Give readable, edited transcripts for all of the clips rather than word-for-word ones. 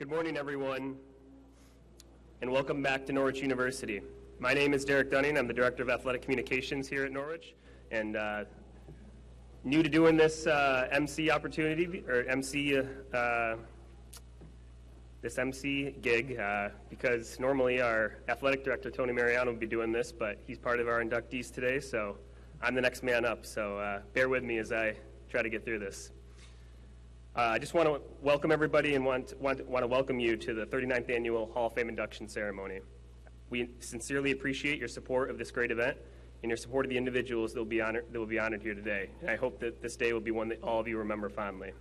Good morning, everyone, and welcome back to Norwich University. My name is Derek Dunning. I'm the Director of Athletic Communications here at Norwich, and new to doing this MC opportunity, or this MC gig, because normally our Athletic Director, Tony Mariano, would be doing this, but he's part of our inductees today, so I'm the next man up, so bear with me as I try to get through this. I just want to welcome everybody and want to welcome you to the 39th Annual Hall of Fame Induction Ceremony. We sincerely appreciate your support of this great event and your support of the individuals that will be honored here today. And I hope that this day will be one that all of you remember fondly.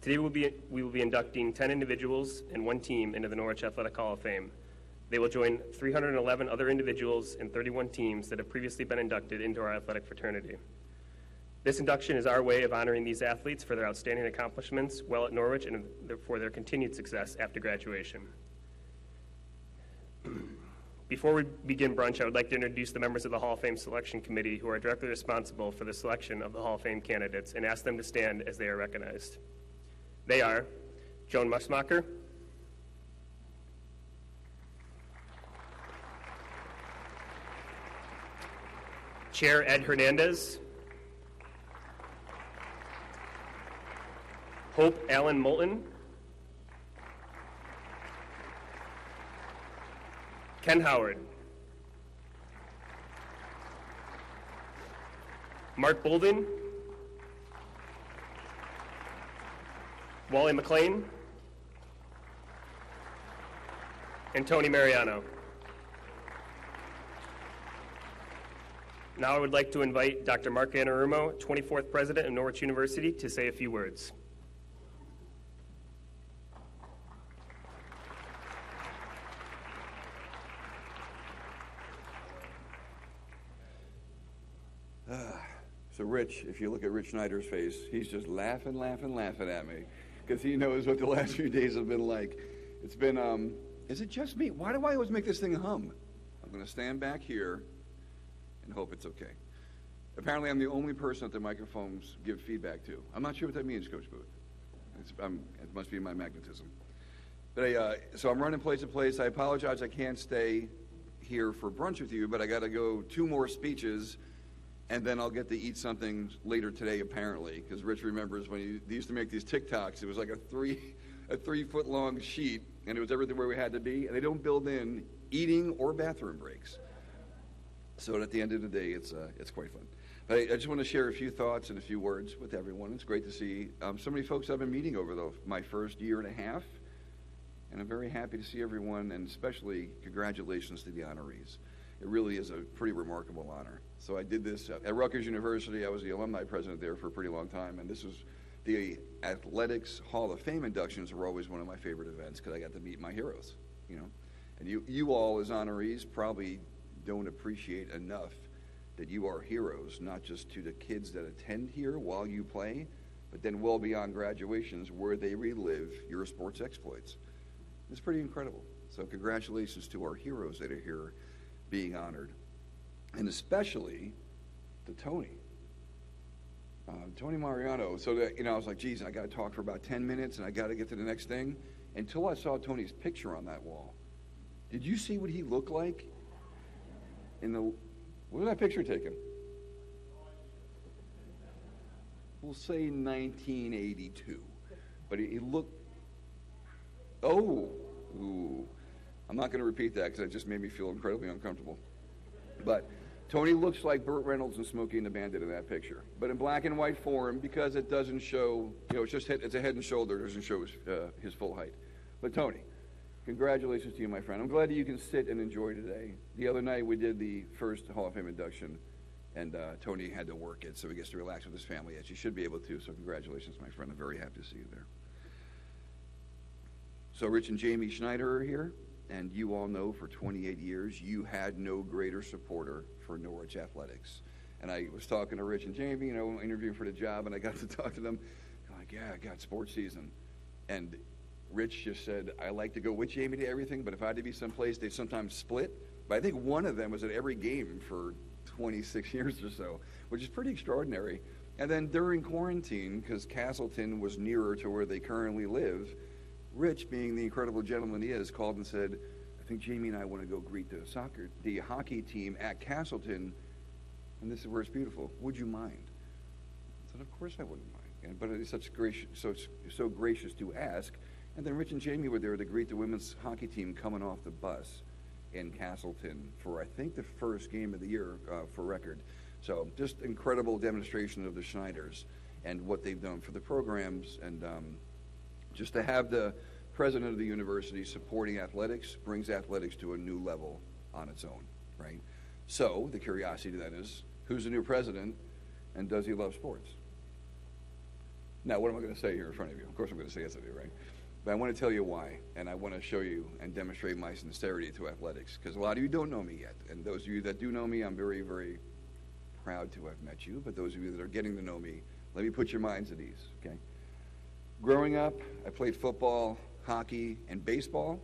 Today we will be inducting 10 individuals and one team into the Norwich Athletic Hall of Fame. They will join 311 other individuals and 31 teams that have previously been inducted into our athletic fraternity. This induction is our way of honoring these athletes for their outstanding accomplishments while at Norwich and for their continued success after graduation. Before we begin brunch, I would like to introduce the members of the Hall of Fame Selection Committee who are directly responsible for the selection of the Hall of Fame candidates and ask them to stand as they are recognized. They are Joan Musmacher, Chair Ed Hernandez, Hope Allen Moulton, Ken Howard, Mark Bolden, Wally McLean, and Tony Mariano. Now I would like to invite Dr. Mark Anarumo, 24th President of Norwich University, to say a few words. So Rich, if you look at Rich Schneider's face, he's just laughing at me because he knows what the last few days have been like. It's been, is it just me? Why do I always make this thing hum? I'm going to stand back here and hope it's okay. Apparently, I'm the only person that the microphones give feedback to. I'm not sure what that means, Coach Booth. It must be my magnetism. But so I'm running place to place. I apologize I can't stay here for brunch with you, but I got to go 2 more speeches, and then I'll get to eat something later today, apparently, because Rich remembers when they used to make these TikToks. It was like a 3-foot long sheet, and it was everything where we had to be, and they don't build in eating or bathroom breaks. So at the end of the day, it's quite fun. But I just want to share a few thoughts and a few words with everyone. It's great to see so many folks I've been meeting over my first year and a half, and I'm very happy to see everyone, and especially congratulations to the honorees. It really is a pretty remarkable honor. So I did this at Rutgers University. I was the alumni president there for a pretty long time, and this was the Athletics Hall of Fame inductions were always one of my favorite events because I got to meet my heroes, you know. And you all as honorees probably don't appreciate enough that you are heroes, not just to the kids that attend here while you play, but then well beyond graduations where they relive your sports exploits. It's pretty incredible. So congratulations to our heroes that are here being honored. And especially to Tony. Tony Mariano. So that, you know, I was like, geez, I got to talk for about 10 minutes and I got to get to the next thing. Until I saw Tony's picture on that wall. Did you see what he looked like? When was that picture taken? We'll say 1982. But he looked, ooh. I'm not going to repeat that because it just made me feel incredibly uncomfortable. But Tony looks like Burt Reynolds and Smokey and the Bandit in that picture, but in black and white form because it doesn't show, you know, it's a head and shoulder, it doesn't show his full height. But Tony, congratulations to you, my friend. I'm glad that you can sit and enjoy today. The other night we did the first Hall of Fame induction, and Tony had to work it, so he gets to relax with his family, as he should be able to, so congratulations, my friend. I'm very happy to see you there. So Rich and Jamie Snyder are here. And you all know for 28 years, you had no greater supporter for Norwich athletics. And I was talking to Rich and Jamie, you know, interviewing for the job, and I got to talk to them. I'm like, yeah, I got sports season. And Rich just said, I like to go with Jamie to everything, but if I had to be someplace, they sometimes split. But I think one of them was at every game for 26 years or so, which is pretty extraordinary. And then during quarantine, because Castleton was nearer to where they currently live, Rich, being the incredible gentleman he is, called and said, I think Jamie and I want to go greet the hockey team at Castleton, and this is where it's beautiful. Would you mind? I said, of course I wouldn't mind. But it's so gracious to ask. And then Rich and Jamie were there to greet the women's hockey team coming off the bus in Castleton for, I think, the first game of the year for record. So just incredible demonstration of the Schneiders and what they've done for the programs. And just to have the president of the university supporting athletics brings athletics to a new level on its own, right? So the curiosity then is, who's the new president, and does he love sports? Now, what am I going to say here in front of you? Of course I'm going to say yes, I do, right? But I want to tell you why, and I want to show you and demonstrate my sincerity to athletics, because a lot of you don't know me yet, and those of you that do know me, I'm very, very proud to have met you, but those of you that are getting to know me, let me put your minds at ease, okay? Growing up, I played football, hockey, and baseball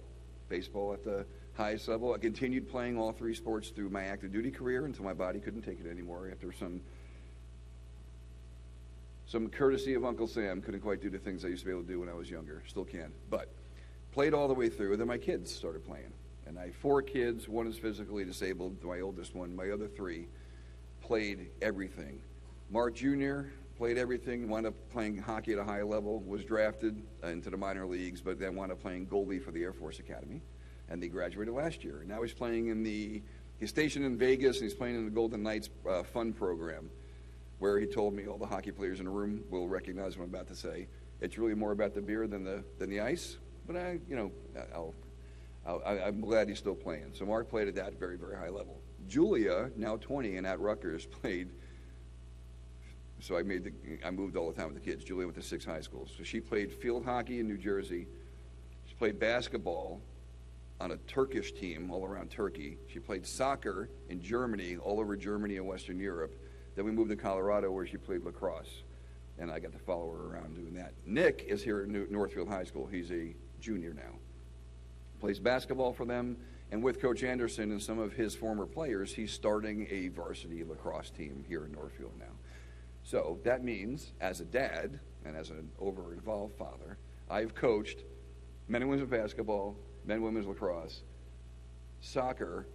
at the highest level. I continued playing all three sports through my active duty career until my body couldn't take it anymore after some courtesy of Uncle Sam. Couldn't quite do the things I used to be able to do when I was younger. Still can. But played all the way through. Then my kids started playing. And I have 4 kids. One is physically disabled, my oldest one. My other 3 played everything. Mark Jr. played everything, wound up playing hockey at a high level, was drafted into the minor leagues, but then wound up playing goalie for the Air Force Academy. And he graduated last year. Now he's playing he's stationed in Vegas, and he's playing in the Golden Knights fun program, where he told me, all the hockey players in the room will recognize what I'm about to say, it's really more about the beer than the ice. But I'm glad he's still playing. So Mark played at that very, very high level. Julia, now 20 and at Rutgers, played. So I moved all the time with the kids. Julia went to 6 high schools. So she played field hockey in New Jersey. She played basketball on a Turkish team all around Turkey. She played soccer in Germany, all over Germany and Western Europe. Then we moved to Colorado, where she played lacrosse, and I got to follow her around doing that. Nick is here at Northfield High School. He's a junior now. Plays basketball for them, and with Coach Anderson and some of his former players, he's starting a varsity lacrosse team here in Northfield now. So that means, as a dad and as an over-involved father, I've coached men and women's basketball, men and women's lacrosse, soccer,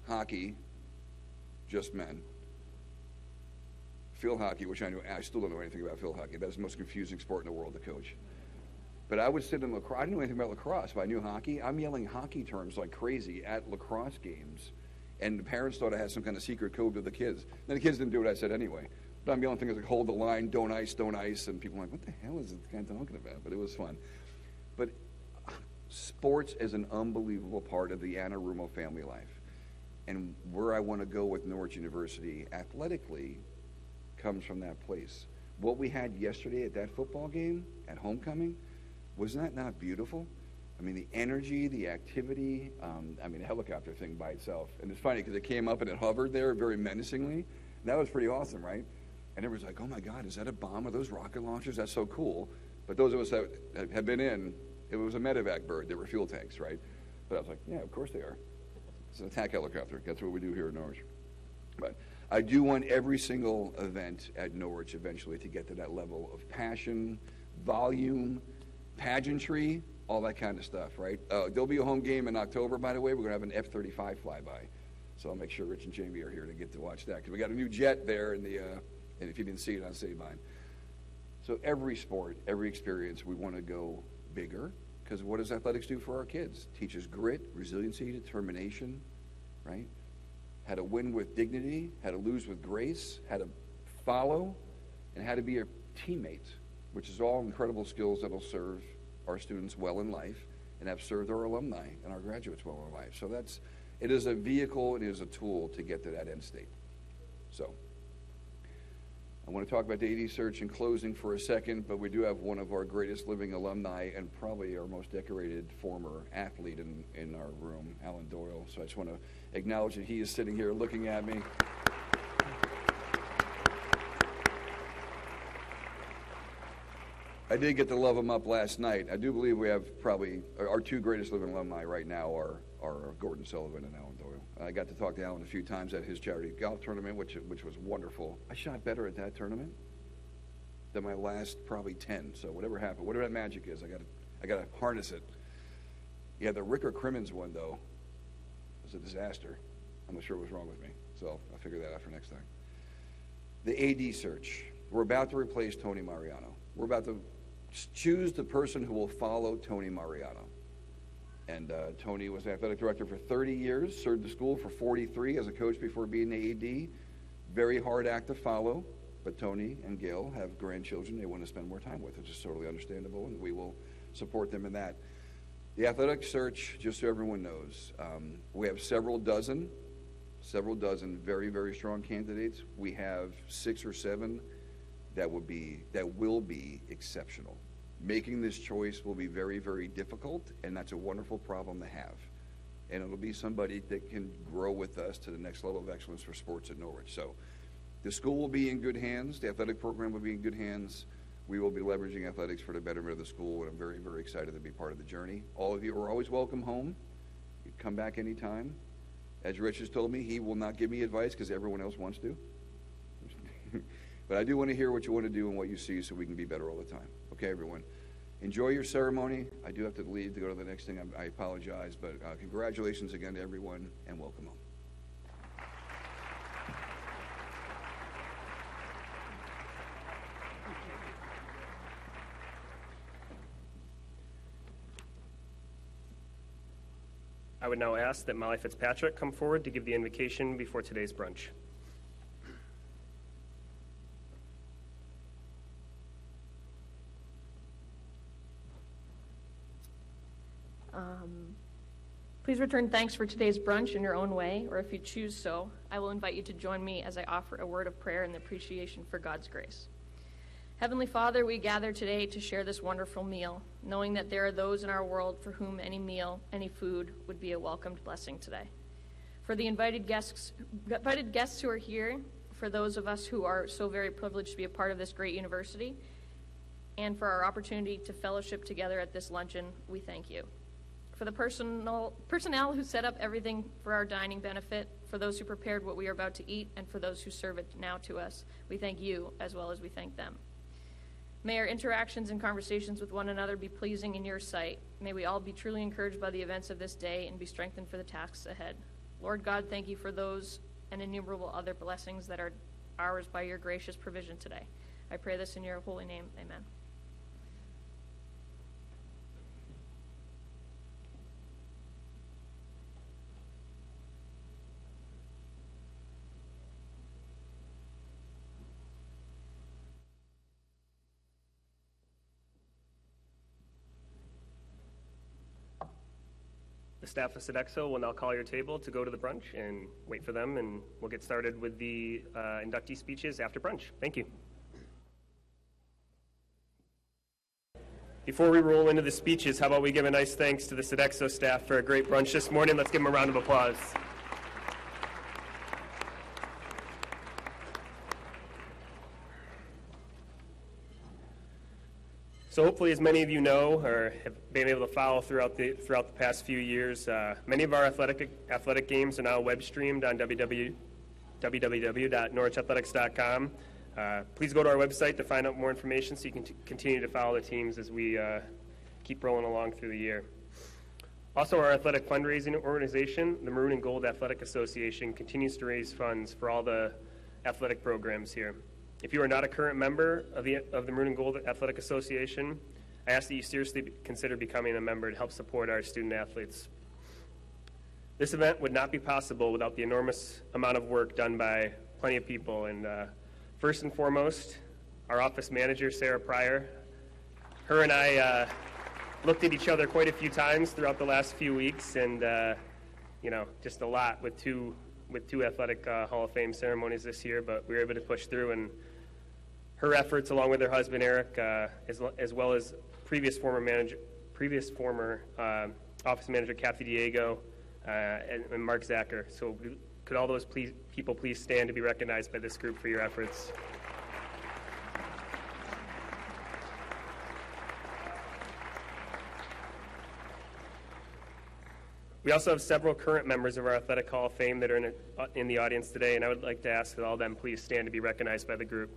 hockey, just men, field hockey, which I still don't know anything about field hockey. That's the most confusing sport in the world to coach. But I would sit in lacrosse. I didn't know anything about lacrosse, but I knew hockey. I'm yelling hockey terms like crazy at lacrosse games, and the parents thought I had some kind of secret code with the kids. Then the kids didn't do what I said anyway. But I'm yelling things like hold the line, don't ice, and people are like, what the hell is this guy talking about? But it was fun. But sports is an unbelievable part of the Anarumo family life. And where I want to go with Norwich University athletically comes from that place. What we had yesterday at that football game, at homecoming, was that not beautiful? I mean, the energy, the activity, the helicopter thing by itself. And it's funny because it came up and it hovered there very menacingly. That was pretty awesome, right? And everyone's like, oh my God, is that a bomb? Are those rocket launchers? That's so cool. But those of us that have been in, it was a medevac bird. They were fuel tanks, right? But I was like, yeah, of course they are. It's an attack helicopter. That's what we do here in Norwich. But I do want every single event at Norwich eventually to get to that level of passion, volume, pageantry, all that kind of stuff, right? There'll be a home game in October, by the way. We're going to have an F-35 flyby. So I'll make sure Rich and Jamie are here to get to watch that. Because we got a new jet there and if you didn't see it on Stedman. So every sport, every experience, we want to go bigger. Because what does athletics do for our kids? Teaches grit, resiliency, determination, right? How to win with dignity, how to lose with grace, how to follow, and how to be a teammate, which is all incredible skills that will serve our students well in life and have served our alumni and our graduates well in life. So it is a vehicle, it is a tool to get to that end state. So I want to talk about the AD search in closing for a second, but we do have one of our greatest living alumni and probably our most decorated former athlete in our room, Alan Doyle. So I just want to acknowledge that he is sitting here looking at me. I did get to love him up last night. I do believe we have probably our 2 greatest living alumni right now are Gordon Sullivan and Alan Doyle. I got to talk to Alan a few times at his charity golf tournament, which was wonderful. I shot better at that tournament than my last probably 10. So whatever happened, whatever that magic is, I got to harness it. Yeah, the Ricker Crimmins one, though, was a disaster. I'm not sure what was wrong with me, so I'll figure that out for next time. The AD search. We're about to replace Tony Mariano. We're about to choose the person who will follow Tony Mariano. And Tony was athletic director for 30 years, served the school for 43 as a coach before being the AD. Very hard act to follow, but Tony and Gail have grandchildren they want to spend more time with, which is totally understandable, and we will support them in that. The athletic search, just so everyone knows, we have several dozen very, very strong candidates. We have 6 or 7 that will be exceptional. Making this choice will be very, very difficult, and that's a wonderful problem to have. And it'll be somebody that can grow with us to the next level of excellence for sports at Norwich. So the school will be in good hands. The athletic program will be in good hands. We will be leveraging athletics for the betterment of the school, and I'm very, very excited to be part of the journey. All of you are always welcome home. You come back anytime. As Rich has told me, he will not give me advice because everyone else wants to. But I do want to hear what you want to do and what you see so we can be better all the time. Okay, everyone. Enjoy your ceremony. I do have to leave to go to the next thing. I apologize, but congratulations again to everyone, and welcome home. I would now ask that Molly Fitzpatrick come forward to give the invocation before today's brunch. Please return thanks for today's brunch in your own way, or if you choose so, I will invite you to join me as I offer a word of prayer and appreciation for God's grace. Heavenly Father, we gather today to share this wonderful meal, knowing that there are those in our world for whom any meal, any food, would be a welcomed blessing today. For the invited guests who are here, for those of us who are so very privileged to be a part of this great university, and for our opportunity to fellowship together at this luncheon, we thank you. For the personnel who set up everything for our dining benefit, for those who prepared what we are about to eat, and for those who serve it now to us, we thank you as well as we thank them. May our interactions and conversations with one another be pleasing in your sight. May we all be truly encouraged by the events of this day and be strengthened for the tasks ahead. Lord God, thank you for those and innumerable other blessings that are ours by your gracious provision today. I pray this in your holy name. Amen. The staff of Sodexo will now call your table to go to the brunch and wait for them, and we'll get started with the inductee speeches after brunch. Thank you. Before we roll into the speeches, how about we give a nice thanks to the Sodexo staff for a great brunch this morning. Let's give them a round of applause. So hopefully, as many of you know or have been able to follow throughout the past few years, many of our athletic games are now web streamed on www.norwichathletics.com. Please go to our website to find out more information so you can continue to follow the teams as we keep rolling along through the year. Also, our athletic fundraising organization, the Maroon and Gold Athletic Association, continues to raise funds for all the athletic programs here. If you are not a current member of the Maroon and Gold Athletic Association, I ask that you seriously consider becoming a member to help support our student athletes. This event would not be possible without the enormous amount of work done by plenty of people. And first and foremost, our office manager, Sarah Pryor. Her and I looked at each other quite a few times throughout the last few weeks, and just a lot with two athletic Hall of Fame ceremonies this year, but we were able to push through, and her efforts, along with her husband Eric, as well as previous former office manager Kathy Diego and Mark Zacher. So could all those people please stand to be recognized by this group for your efforts? We also have several current members of our Athletic Hall of Fame that are in the audience today, and I would like to ask that all of them please stand to be recognized by the group.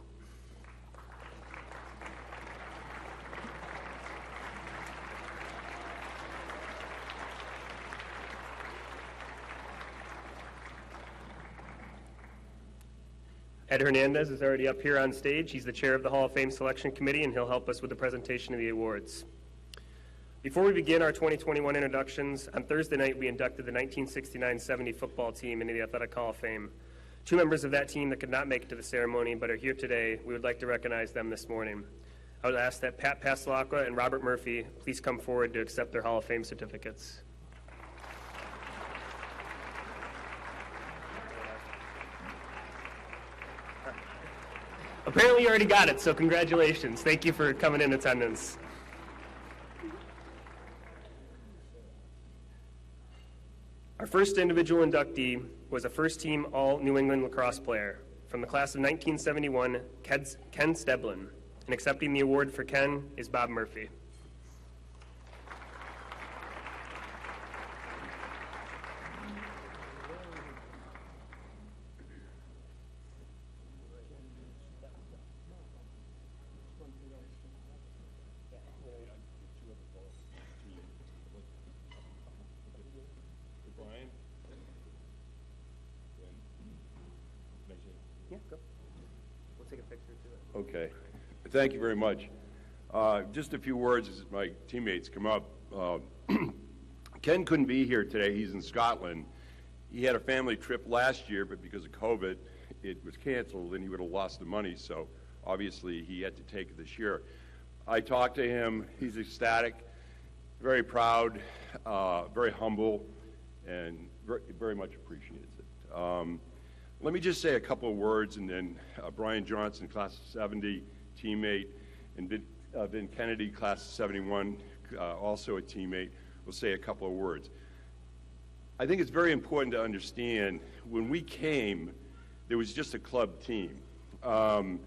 Ed Hernandez is already up here on stage. He's the chair of the Hall of Fame Selection Committee, and he'll help us with the presentation of the awards. Before we begin our 2021 introductions, on Thursday night we inducted the 1969-70 football team into the Athletic Hall of Fame. Two members of that team that could not make it to the ceremony but are here today, we would like to recognize them this morning. I would ask that Pat Paslakwa and Robert Murphy please come forward to accept their Hall of Fame certificates. Apparently you already got it, so congratulations. Thank you for coming in attendance. Our first individual inductee was a first-team All-New England lacrosse player from the class of 1971, Ken Steblin. And accepting the award for Ken is Bob Murphy. Okay. Thank you very much. Just a few words as my teammates come up. Ken couldn't be here today. He's in Scotland. He had a family trip last year, but because of COVID, it was canceled and he would have lost the money, so obviously he had to take it this year. I talked to him. He's ecstatic, very proud, very humble, and very much appreciates it. Let me just say a couple of words, and then Brian Johnson, class of 70, teammate, and Vin Kennedy, class of 71, also a teammate, will say a couple of words. I think it's very important to understand, when we came, there was just a club team. And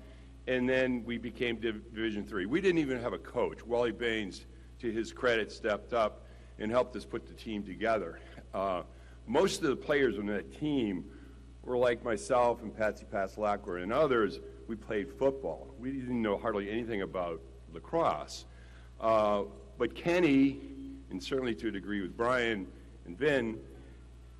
then we became Division III. We didn't even have a coach. Whaley Baines, to his credit, stepped up and helped us put the team together. Most of the players on that team were like myself and Patsy Paslakwa and others. We played football. We didn't know hardly anything about lacrosse. But Kenny, and certainly to a degree with Brian and Vin,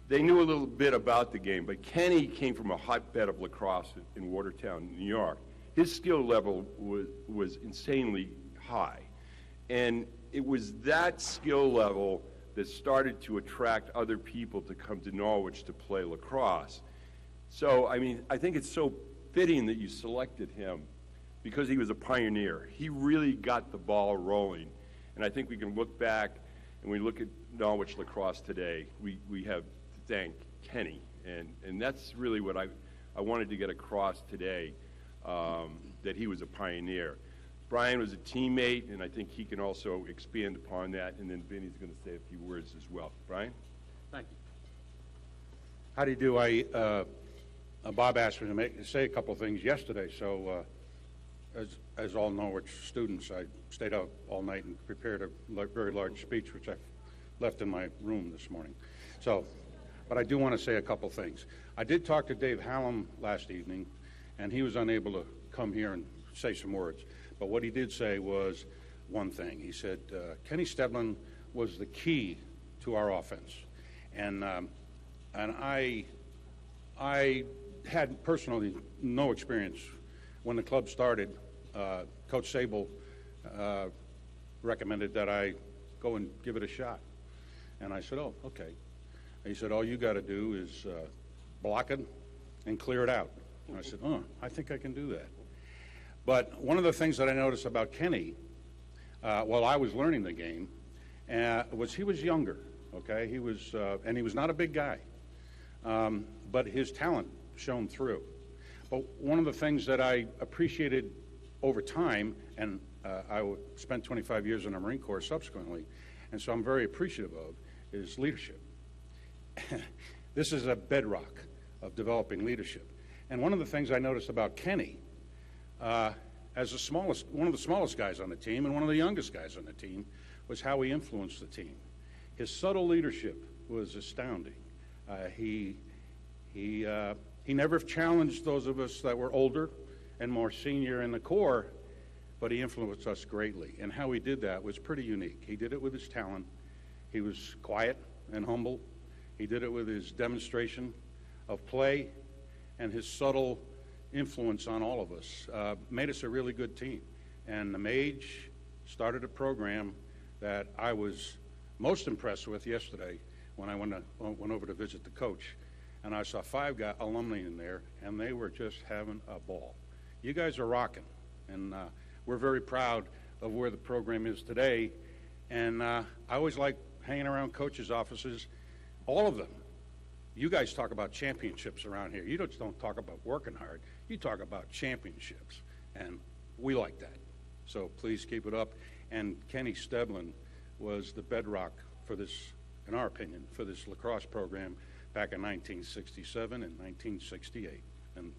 they knew a little bit about the game. But Kenny came from a hotbed of lacrosse in Watertown, New York. His skill level was insanely high. And it was that skill level that started to attract other people to come to Norwich to play lacrosse. So, I mean, I think it's so fitting that you selected him because he was a pioneer. He really got the ball rolling. And I think we can look back and we look at Norwich lacrosse today, we have to thank Kenny. And that's really what I wanted to get across today, that he was a pioneer. Brian was a teammate, and I think he can also expand upon that. And then Vinny's going to say a few words as well. Brian? Thank you. How do you do? Bob asked me to say a couple of things yesterday, so as all Norwich students, I stayed out all night and prepared a very large speech, which I left in my room this morning. So, but I do want to say a couple things. I did talk to Dave Hallam last evening, and he was unable to come here and say some words. But what he did say was one thing. He said, Kenny Steblin was the key to our offense. And I had personally no experience. When the club started, Coach Sable recommended that I go and give it a shot. And I said, oh, okay. He said, all you got to do is block it and clear it out. And I said, oh, I think I can do that. But one of the things that I noticed about Kenny, while I was learning the game, was he was younger, okay? He was, and he was not a big guy, but his talent shone through. But one of the things that I appreciated over time, and I spent 25 years in the Marine Corps subsequently, and so I'm very appreciative of, is leadership. This is a bedrock of developing leadership. And one of the things I noticed about Kenny, as one of the smallest guys on the team and one of the youngest guys on the team, was how he influenced the team. His subtle leadership was astounding. He never challenged those of us that were older and more senior in the Corps, but he influenced us greatly. And how he did that was pretty unique. He did it with his talent. He was quiet and humble. He did it with his demonstration of play and his subtle influence on all of us, made us a really good team. And the Mage started a program that I was most impressed with yesterday when I went over to visit the coach. And I saw 5 alumni in there, and they were just having a ball. You guys are rocking, and we're very proud of where the program is today. And I always like hanging around coaches' offices, all of them. You guys talk about championships around here. You just don't talk about working hard. You talk about championships, and we like that. So please keep it up. And Kenny Steblin was the bedrock for this, in our opinion, for this lacrosse program back in 1967 and 1968. And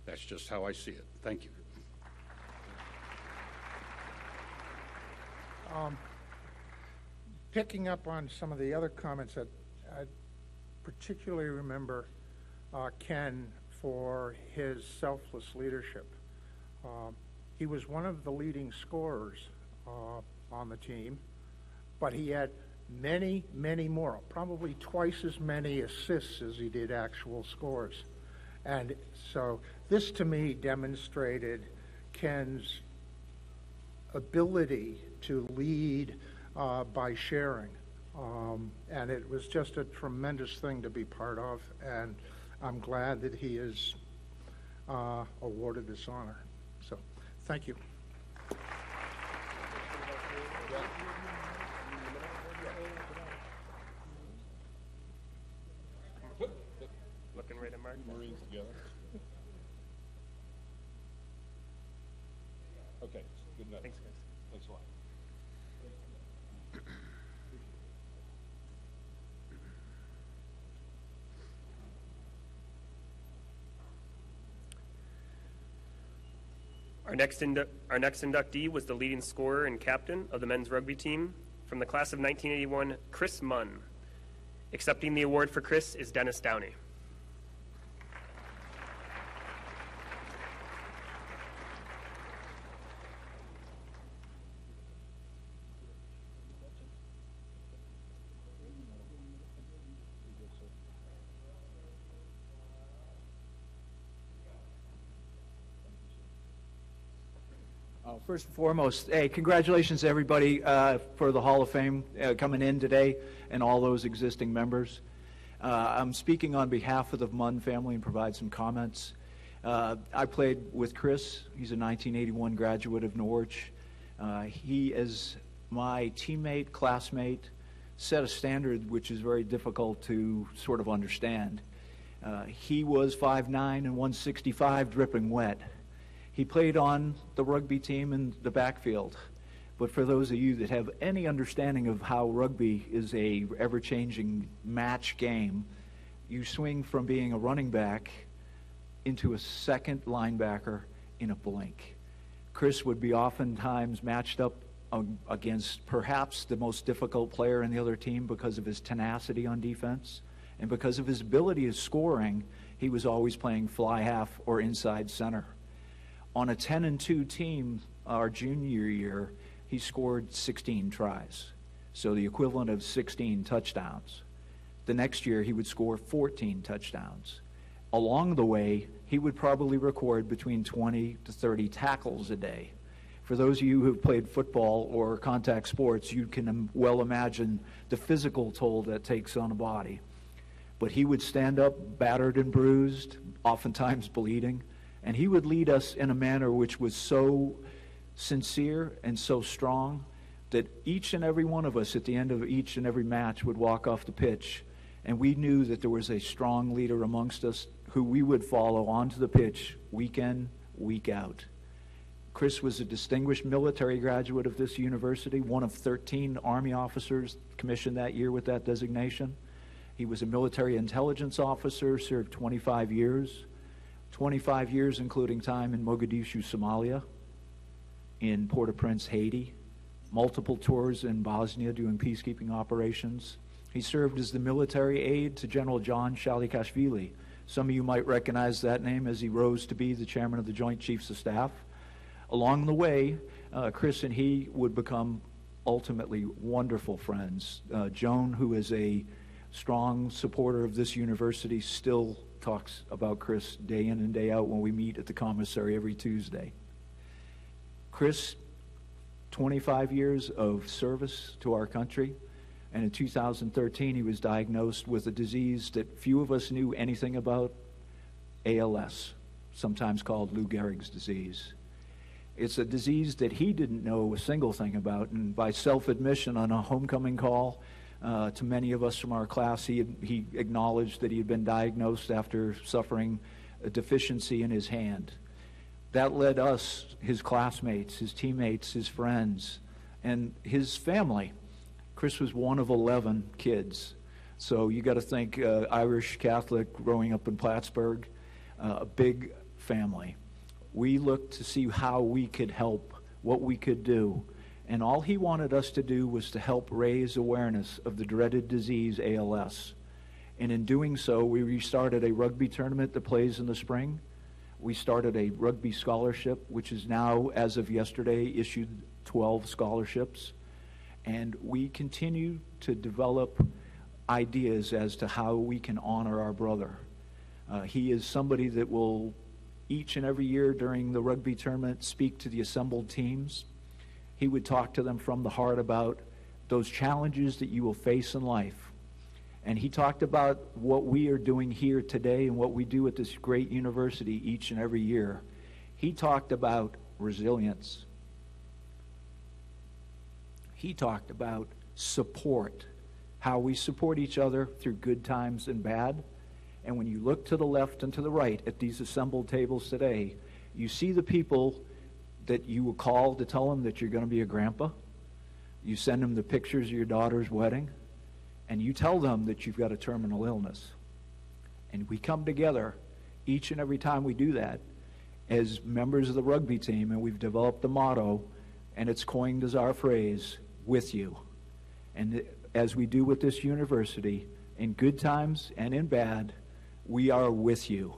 that's just how I see it. Thank you. Picking up on some of the other comments, that I particularly remember Ken for his selfless leadership. He was one of the leading scorers on the team, but he had many, many more, probably twice as many assists as he did actual scores. And so this to me demonstrated Ken's ability to lead by sharing. And it was just a tremendous thing to be part of, and I'm glad that he is awarded this honor. So, thank you. Looking right at Mark. Marines together. Okay, good night. Thanks, guys. Thanks a lot. Our next inductee was the leading scorer and captain of the men's rugby team from the class of 1981, Chris Munn. Accepting the award for Chris is Dennis Downey. First and foremost, hey, congratulations to everybody for the Hall of Fame coming in today and all those existing members. I'm speaking on behalf of the Munn family and provide some comments. I played with Chris. He's a 1981 graduate of Norwich. He, as my teammate, classmate, set a standard which is very difficult to sort of understand. He was 5'9" and 165, dripping wet. He played on the rugby team in the backfield. But for those of you that have any understanding of how rugby is a ever-changing match game, you swing from being a running back into a second linebacker in a blink. Chris would be oftentimes matched up against perhaps the most difficult player in the other team because of his tenacity on defense. And because of his ability of scoring, he was always playing fly half or inside center. On a 10-2 team, our junior year, he scored 16 tries, so the equivalent of 16 touchdowns. The next year, he would score 14 touchdowns. Along the way, he would probably record between 20 to 30 tackles a day. For those of you who have played football or contact sports, you can well imagine the physical toll that takes on a body. But he would stand up battered and bruised, oftentimes bleeding, and he would lead us in a manner which was so sincere and so strong that each and every one of us at the end of each and every match would walk off the pitch, and we knew that there was a strong leader amongst us who we would follow onto the pitch week in, week out. Chris was a distinguished military graduate of this university, one of 13 Army officers commissioned that year with that designation. He was a military intelligence officer, served 25 years. 25 years including time in Mogadishu, Somalia, in Port-au-Prince, Haiti, multiple tours in Bosnia doing peacekeeping operations. He served as the military aide to General John Shalikashvili. Some of you might recognize that name as he rose to be the chairman of the Joint Chiefs of Staff. Along the way, Chris and he would become ultimately wonderful friends. Joan, who is a strong supporter of this university, still talks about Chris day in and day out when we meet at the commissary every Tuesday. Chris, 25 years of service to our country, and in 2013 he was diagnosed with a disease that few of us knew anything about, ALS, sometimes called Lou Gehrig's disease. It's a disease that he didn't know a single thing about, and by self-admission on a homecoming call to many of us from our class, he acknowledged that he had been diagnosed after suffering a deficiency in his hand. That led us, his classmates, his teammates, his friends, and his family. Chris was one of 11 kids. So you got to think Irish Catholic growing up in Plattsburgh, a big family. We looked to see how we could help, what we could do. And all he wanted us to do was to help raise awareness of the dreaded disease, ALS. And in doing so, we restarted a rugby tournament that plays in the spring. We started a Rugby Scholarship, which is now, as of yesterday, issued 12 scholarships. And we continue to develop ideas as to how we can honor our brother. He is somebody that will, each and every year during the rugby tournament, speak to the assembled teams. He would talk to them from the heart about those challenges that you will face in life. And he talked about what we are doing here today and what we do at this great university each and every year. He talked about resilience. He talked about support, how we support each other through good times and bad. And when you look to the left and to the right at these assembled tables today, you see the people that you will call to tell them that you're going to be a grandpa. You send them the pictures of your daughter's wedding, and you tell them that you've got a terminal illness. And we come together each and every time we do that as members of the rugby team, and we've developed a motto, and it's coined as our phrase, with you. And as we do with this university, in good times and in bad, we are with you.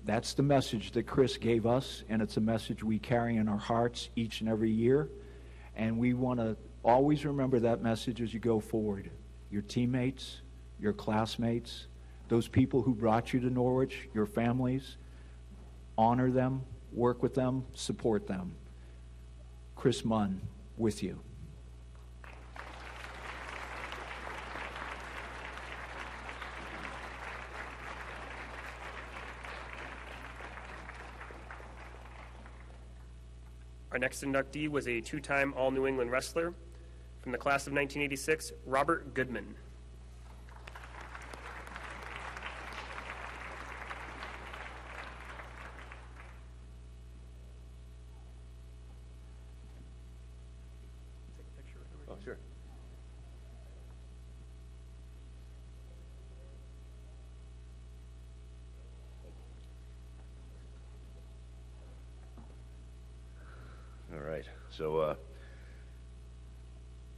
That's the message that Chris gave us, and it's a message we carry in our hearts each and every year. And we want to always remember that message as you go forward. Your teammates, your classmates, those people who brought you to Norwich, your families, honor them, work with them, support them. Chris Munn, with you. Our next inductee was a two-time All-New England wrestler from the class of 1986, Robert Goodman. Oh, sure. All right. So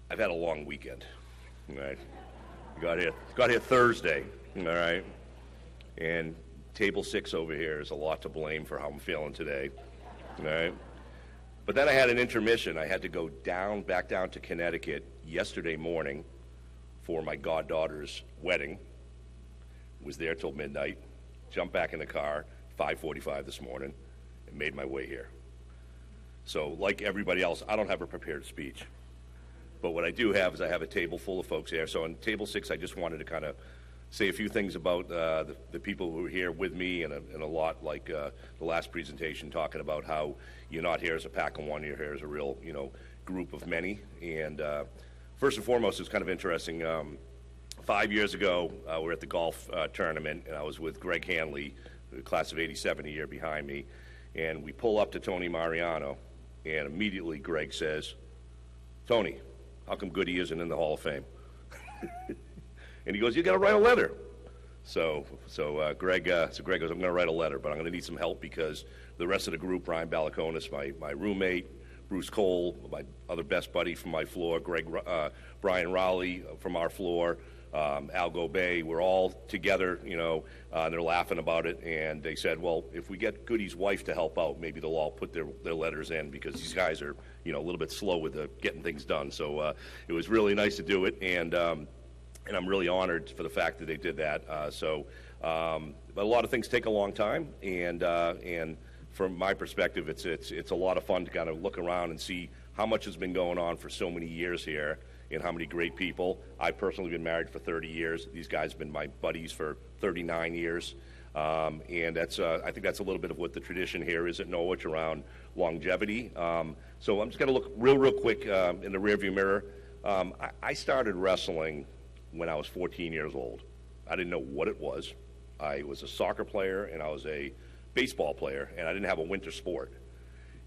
I've had a long weekend. All right. Got here Thursday. All right. And table 6 over here is a lot to blame for how I'm feeling today. All right. But then I had an intermission. I had to go back down to Connecticut yesterday morning for my goddaughter's wedding. Was there till midnight. Jumped back in the car, 5:45 this morning, and made my way here. So like everybody else, I don't have a prepared speech. But what I do have is I have a table full of folks here. So on table 6, I just wanted to kind of say a few things about the people who are here with me, and a lot like the last presentation, talking about how you're not here as a pack of one, you're here as a real, group of many. And first and foremost, it's kind of interesting. 5 years ago, we were at the golf tournament, and I was with Greg Hanley, the class of 87, a year behind me. And we pull up to Tony Mariano, and immediately Greg says, "Tony, how come Goody isn't in the Hall of Fame?" And he goes, "You got to write a letter." So Greg goes, "I'm going to write a letter, but I'm going to need some help because the rest of the group, Ryan Balakonis, my roommate, Bruce Cole, my other best buddy from my floor, Brian Rowley from our floor, Al Gobey, we're all together, and they're laughing about it. And they said, well, if we get Goody's wife to help out, maybe they'll all put their letters in, because these guys are, a little bit slow with getting things done. So it was really nice to do it, and I'm really honored for the fact that they did that. So But a lot of things take a long time, and from my perspective, it's a lot of fun to kind of look around and see how much has been going on for so many years here, and how many great people. I've personally been married for 30 years. These guys have been my buddies for 39 years. And that's, I think that's a little bit of what the tradition here is at Norwich around longevity. So I'm just going to look real quick in the rearview mirror. I started wrestling when I was 14 years old. I didn't know what it was. I was a soccer player and I was a baseball player, and I didn't have a winter sport.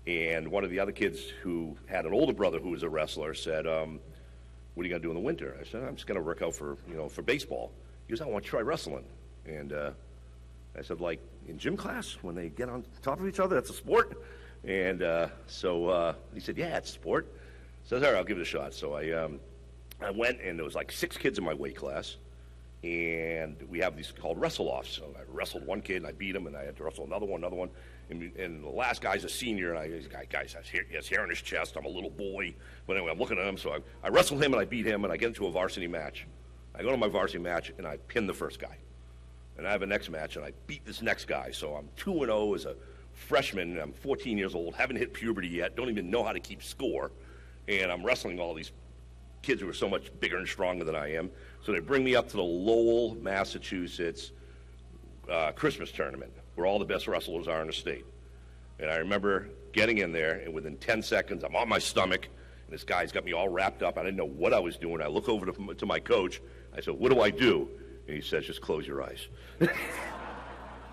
And one of the other kids who had an older brother who was a wrestler said, what are you going to do in the winter? I said, I'm just going to work out for baseball. He goes, I want to try wrestling. And I said, like in gym class, when they get on top of each other, that's a sport? And so he said, yeah, it's a sport. So I said, all right, I'll give it a shot. So I went, and there was like 6 kids in my weight class. And we have these called wrestle-offs. So I wrestled one kid, and I beat him, and I had to wrestle another one. And the last guy's a senior, and he has hair on his chest. I'm a little boy. But anyway, I'm looking at him, so I wrestle him, and I beat him, and I get into a varsity match. I go to my varsity match, and I pin the first guy. And I have a next match, and I beat this next guy. So I'm 2-0 as a freshman, and I'm 14 years old, haven't hit puberty yet, don't even know how to keep score. And I'm wrestling all these kids who are so much bigger and stronger than I am. So they bring me up to the Lowell, Massachusetts Christmas tournament, where all the best wrestlers are in the state. And I remember getting in there, and within 10 seconds, I'm on my stomach, and this guy's got me all wrapped up. I didn't know what I was doing. I look over to my coach. I said, what do I do? And he says, just close your eyes.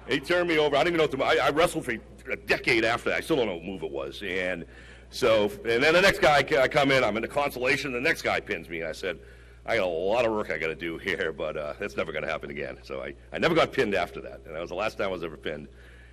He turned me over. I didn't even know what I wrestled for a decade after that. I still don't know what move it was. And then the next guy, I come in, I'm in the consolation, the next guy pins me. And I said, I got a lot of work I got to do here, but that's never going to happen again. So I never got pinned after that. And that was the last time I was ever pinned.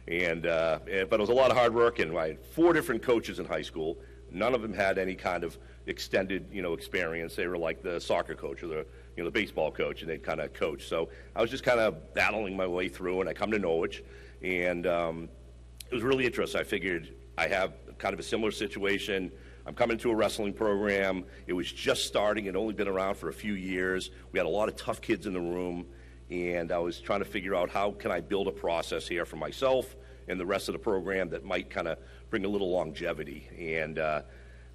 But it was a lot of hard work, and I had 4 different coaches in high school. None of them had any kind of extended, experience. They were like the soccer coach or the baseball coach, and they'd kind of coach. So I was just kind of battling my way through, and I come to Norwich, and it was really interesting. I figured I have kind of a similar situation. I'm coming to a wrestling program. It was just starting. It had only been around for a few years. We had a lot of tough kids in the room, and I was trying to figure out how can I build a process here for myself and the rest of the program that might kind of bring a little longevity. And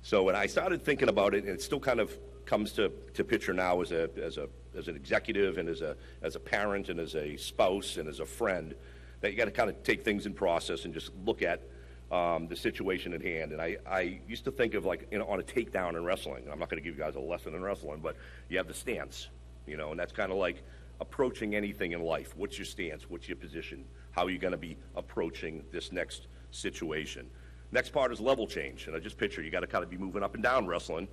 so when I started thinking about it, and it still kind of comes to picture now as an executive and as a parent and as a spouse and as a friend, that you got to kind of take things in process and just look at the situation at hand. And I used to think of like on a takedown in wrestling. I'm not going to give you guys a lesson in wrestling, but you have the stance, and that's kind of like approaching anything in life. What's your stance? What's your position? How are you going to be approaching this next situation? Next part is level change. And I just picture you got to kind of be moving up and down wrestling,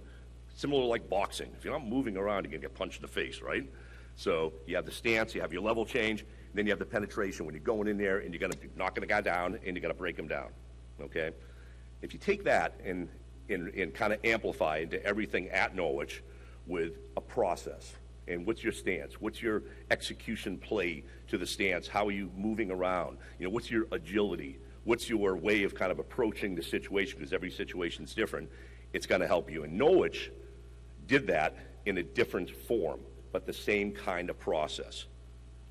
similar to like boxing. If you're not moving around, you're going to get punched in the face, right? So you have the stance, you have your level change, and then you have the penetration when you're going in there and you're going to be knocking the guy down and you're going to break him down, okay? If you take that and kind of amplify into everything at Norwich with a process, and what's your stance? What's your execution play to the stance? How are you moving around? What's your agility? What's your way of kind of approaching the situation? Because every situation's different. It's going to help you. And Norwich did that in a different form, but the same kind of process.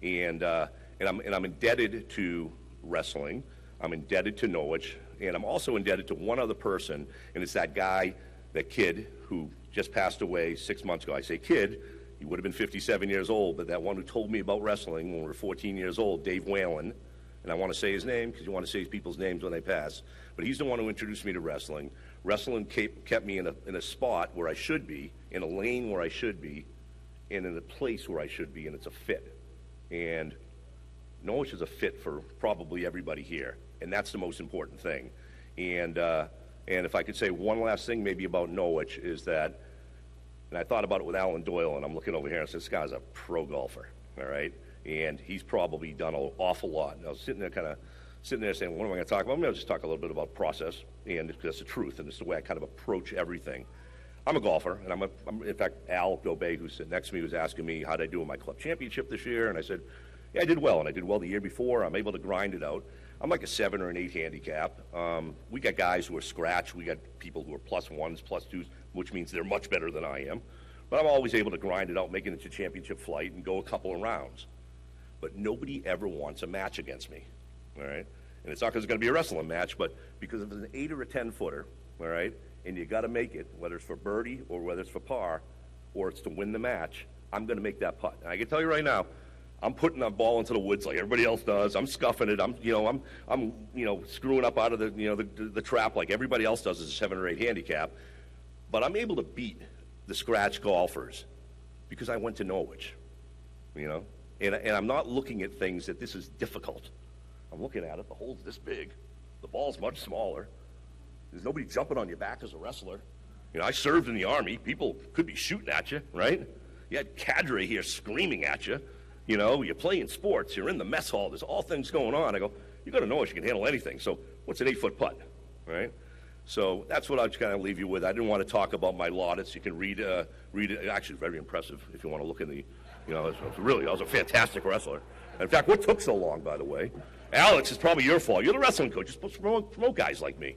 And I'm indebted to wrestling. I'm indebted to Norwich, and I'm also indebted to one other person, and it's that guy, that kid who just passed away 6 months ago. I say kid. He would have been 57 years old, but that one who told me about wrestling when we were 14 years old, Dave Whalen, and I want to say his name because you want to say people's names when they pass, but he's the one who introduced me to wrestling. Wrestling kept me in a spot where I should be, in a lane where I should be, and in a place where I should be, and it's a fit. And Norwich is a fit for probably everybody here, and that's the most important thing. And if I could say one last thing maybe about Norwich is that, and I thought about it with Alan Doyle, and I'm looking over here and I said, this guy's a pro golfer, all right? And he's probably done an awful lot. And I was sitting there saying, what am I going to talk about? I'm going to just talk a little bit about process, and because that's the truth, and it's the way I kind of approach everything. I'm a golfer, and I'm in fact, Al Dobey, who's sitting next to me, was asking me, how'd I do in my club championship this year? And I said, yeah, I did well, and I did well the year before. I'm able to grind it out. I'm like a 7 or an 8 handicap. We got guys who are scratch. We got people who are +1s, +2s, which means they're much better than I am. But I'm always able to grind it out, make it into championship flight, and go a couple of rounds. but nobody ever wants a match against me, all right? And it's not because it's going to be a wrestling match, but because if it's an 8 or a 10-footer, all right, and you got to make it, whether it's for birdie or whether it's for par or it's to win the match, I'm going to make that putt. And I can tell you right now, I'm putting that ball into the woods like everybody else does. I'm scuffing it. I'm screwing up out of the trap like everybody else does as a 7 or 8 handicap. But I'm able to beat the scratch golfers because I went to Norwich, And I'm not looking at things that this is difficult. I'm looking at it. The hole's this big. The ball's much smaller. There's nobody jumping on your back as a wrestler. I served in the Army. People could be shooting at you, right? You had cadre here screaming at you. You're playing sports. You're in the mess hall. There's all things going on. I go, you got to know if you can handle anything. So what's an 8-foot putt, right? So that's what I'll just kind of leave you with. I didn't want to talk about my laudits. You can read it. Actually, very impressive if you want to look in the, I was a fantastic wrestler. In fact, what took so long, by the way? Alex, it's probably your fault. You're the wrestling coach. You're supposed to promote guys like me,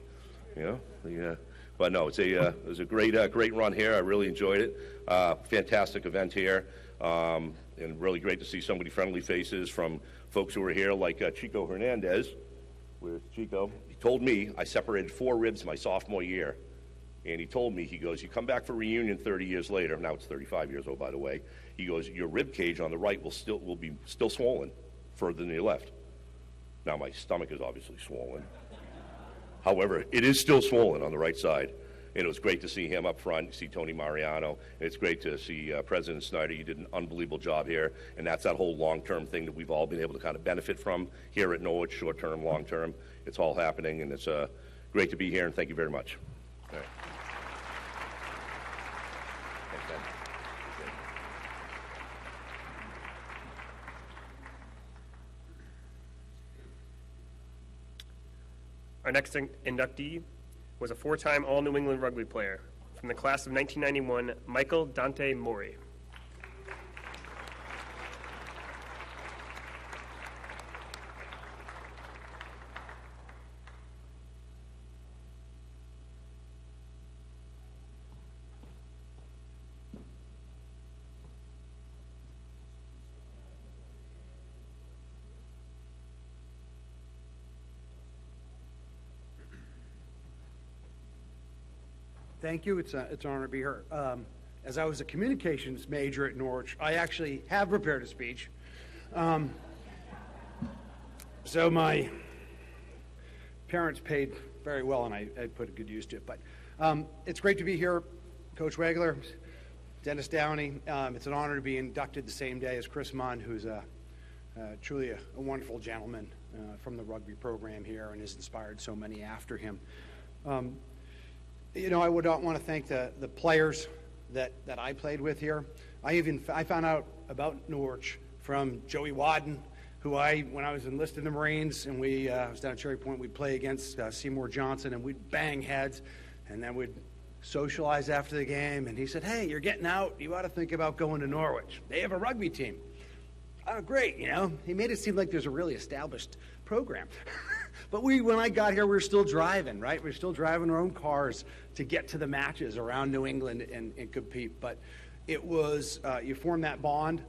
But no, it was a great run here. I really enjoyed it. Fantastic event here. And really great to see so many friendly faces from folks who were here, like Chico Hernandez. Where's Chico? He told me I separated 4 ribs my sophomore year. And he told me, he goes, you come back for reunion 30 years later. Now it's 35 years old, by the way. He goes, your rib cage on the right will be swollen further than your left. Now my stomach is obviously swollen. However, it is still swollen on the right side. And it was great to see him up front, see Tony Mariano. And it's great to see President Snyder. You did an unbelievable job here. And that's that whole long-term thing that we've all been able to kind of benefit from here at Norwich, short-term, long-term. It's all happening, and it's great to be here, and thank you very much. All right. Thanks, Ben. Our next inductee was a 4-time All-New England rugby player. From the class of 1991, Michael Dante Mori. Thank you. It's an honor to be here. As I was a communications major at Norwich, I actually have prepared a speech. So my parents paid very well, and I put a good use to it. But it's great to be here, Coach Wegler, Dennis Downey. It's an honor to be inducted the same day as Chris Munn, who's truly a wonderful gentleman from the rugby program here and has inspired so many after him. I would want to thank the players that I played with here. I found out about Norwich from Joey Wadden, who when I was enlisted in the Marines and I was down at Cherry Point, we'd play against Seymour Johnson and we'd bang heads, and then we'd socialize after the game. And he said, "Hey, you're getting out. You ought to think about going to Norwich. They have a rugby team." Oh, great, He made it seem like there's a really established program. But when I got here, we were still driving, right? We were still driving our own cars to get to the matches around New England and compete. But it was, you form that bond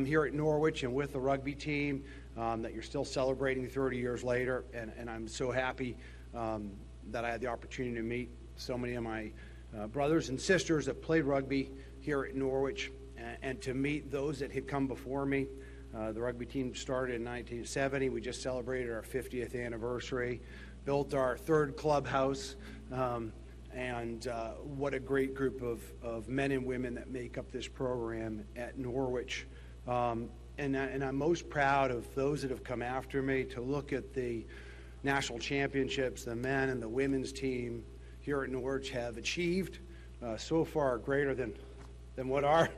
here at Norwich and with the rugby team that you're still celebrating 30 years later. And I'm so happy that I had the opportunity to meet so many of my brothers and sisters that played rugby here at Norwich, and to meet those that had come before me. The rugby team started in 1970. We just celebrated our 50th anniversary, built our 3rd clubhouse, and what a great group of men and women that make up this program at Norwich. And I'm most proud of those that have come after me to look at the national championships the men and the women's team here at Norwich have achieved so far, greater than what our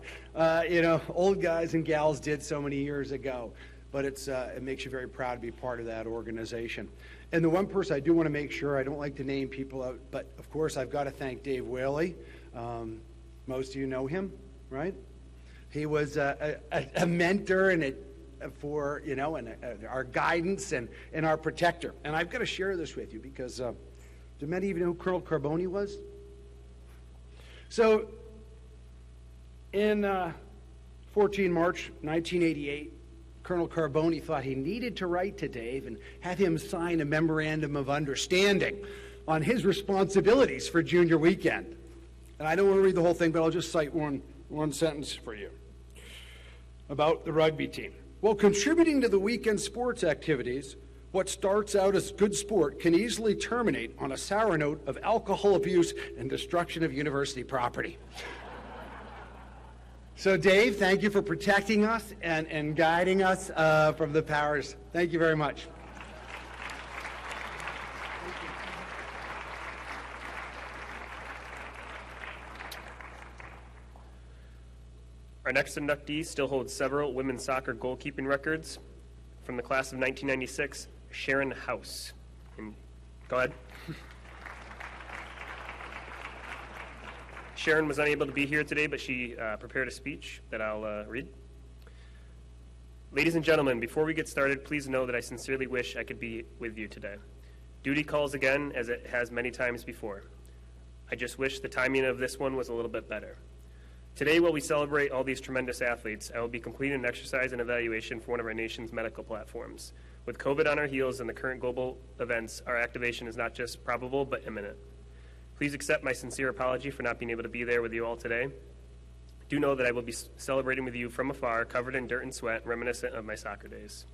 old guys and gals did so many years ago. But it makes you very proud to be part of that organization. And the one person I do want to make sure, I don't like to name people out, but of course I've got to thank Dave Whaley. Most of you know him, right? He was a mentor and for our guidance and our protector. And I've got to share this with you because do many of you know who Colonel Carboni was? So in 14 March 1988, Colonel Carboni thought he needed to write to Dave and have him sign a memorandum of understanding on his responsibilities for junior weekend. And I don't want to read the whole thing, but I'll just cite one sentence for you about the rugby team. While contributing to the weekend sports activities, what starts out as good sport can easily terminate on a sour note of alcohol abuse and destruction of university property. So Dave, thank you for protecting us and guiding us from the powers. Thank you very much. Our next inductee still holds several women's soccer goalkeeping records. From the class of 1996, Sharon House. And go ahead. Sharon was unable to be here today, but she prepared a speech that I'll read. Ladies and gentlemen, before we get started, please know that I sincerely wish I could be with you today. Duty calls again, as it has many times before. I just wish the timing of this one was a little bit better. Today, while we celebrate all these tremendous athletes, I will be completing an exercise and evaluation for one of our nation's medical platforms. With COVID on our heels and the current global events, our activation is not just probable, but imminent. Please accept my sincere apology for not being able to be there with you all today. Do know that I will be celebrating with you from afar, covered in dirt and sweat, reminiscent of my soccer days.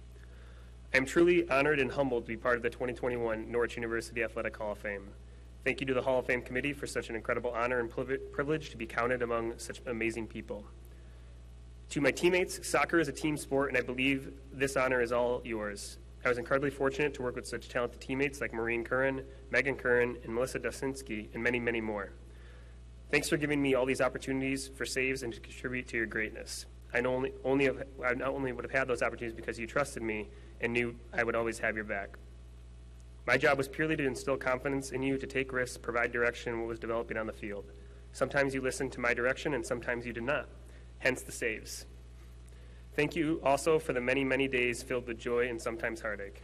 I am truly honored and humbled to be part of the 2021 Norwich University Athletic Hall of Fame. Thank you to the Hall of Fame committee for such an incredible honor and privilege to be counted among such amazing people. To my teammates, soccer is a team sport, and I believe this honor is all yours. I was incredibly fortunate to work with such talented teammates like Maureen Curran, Megan Curran, and Melissa Dasinski, and many, many more. Thanks for giving me all these opportunities for saves and to contribute to your greatness. I not only would have had those opportunities because you trusted me and knew I would always have your back. My job was purely to instill confidence in you, to take risks, provide direction in what was developing on the field. Sometimes you listened to my direction, and sometimes you did not, hence the saves. Thank you also for the many, many days filled with joy and sometimes heartache.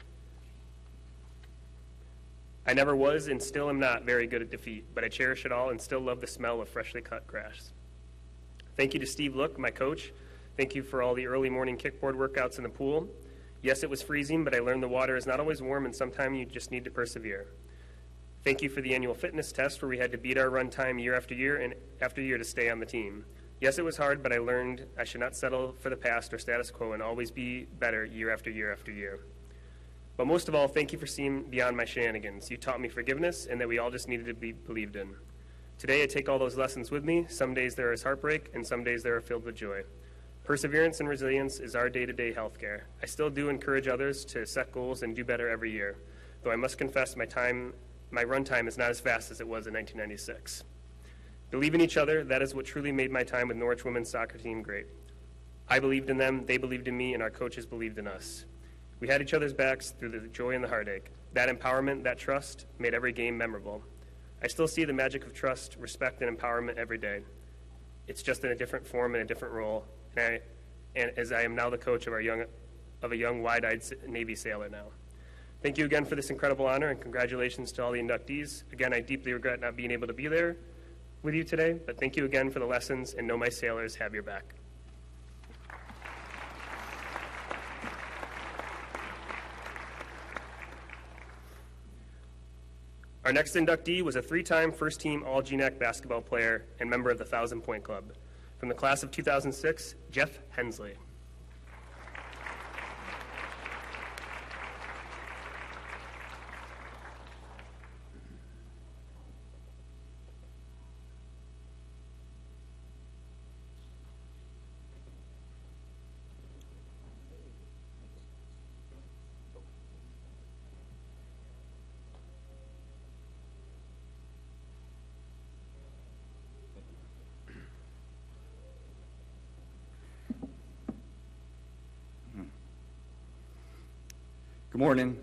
I never was and still am not very good at defeat, but I cherish it all and still love the smell of freshly cut grass. Thank you to Steve Look, my coach. Thank you for all the early morning kickboard workouts in the pool. Yes, it was freezing, but I learned the water is not always warm and sometimes you just need to persevere. Thank you for the annual fitness test where we had to beat our run time year after year and after year to stay on the team. Yes, it was hard, but I learned I should not settle for the past or status quo and always be better year after year after year. But most of all, thank you for seeing beyond my shenanigans. You taught me forgiveness and that we all just needed to be believed in. Today, I take all those lessons with me. Some days there is heartbreak, and some days they are filled with joy. Perseverance and resilience is our day-to-day healthcare. I still do encourage others to set goals and do better every year, though I must confess my run time is not as fast as it was in 1996. Believe in each other. That is what truly made my time with Norwich women's soccer team great. I believed in them, they believed in me, and our coaches believed in us. We had each other's backs through the joy and the heartache. That empowerment, that trust, made every game memorable. I still see the magic of trust, respect, and empowerment every day. It's just in a different form and a different role, and as I am now the coach of a young, wide-eyed Navy sailor now. Thank you again for this incredible honor, and congratulations to all the inductees. Again, I deeply regret not being able to be there with you today, but thank you again for the lessons, and know my sailors have your back. Our next inductee was a three-time first-team All-GNAC basketball player and member of the 1,000 Point Club. From the class of 2006, Joff Hensley. Good morning.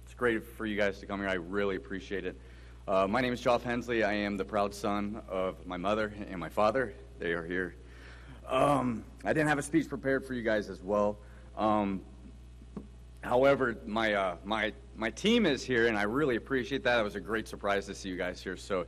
It's great for you guys to come here. I really appreciate it. My name is Joff Hensley. I am the proud son of my mother and my father. They are here. I didn't have a speech prepared for you guys as well. However, my team is here, and I really appreciate that. It was a great surprise to see you guys here. So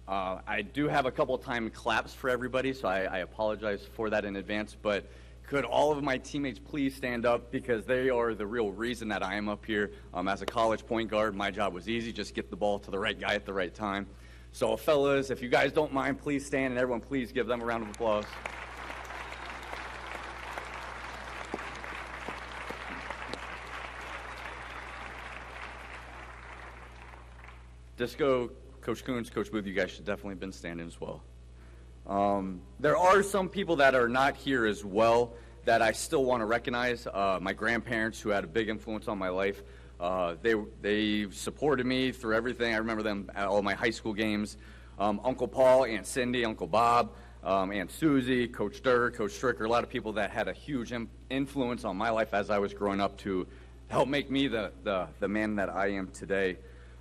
I do have a couple of time claps for everybody, so I apologize for that in advance. But could all of my teammates please stand up, because they are the real reason that I am up here. As a college point guard, my job was easy, just get the ball to the right guy at the right time. So fellas, if you guys don't mind, please stand, and everyone please give them a round of applause. Disco, Coach Coons, Coach Booth, you guys should definitely have been standing as well. There are some people that are not here as well that I still want to recognize. My grandparents, who had a big influence on my life, they supported me through everything. I remember them at all my high school games. Uncle Paul, Aunt Cindy, Uncle Bob, Aunt Susie, Coach Dirk, Coach Stricker, a lot of people that had a huge influence on my life as I was growing up to help make me the man that I am today.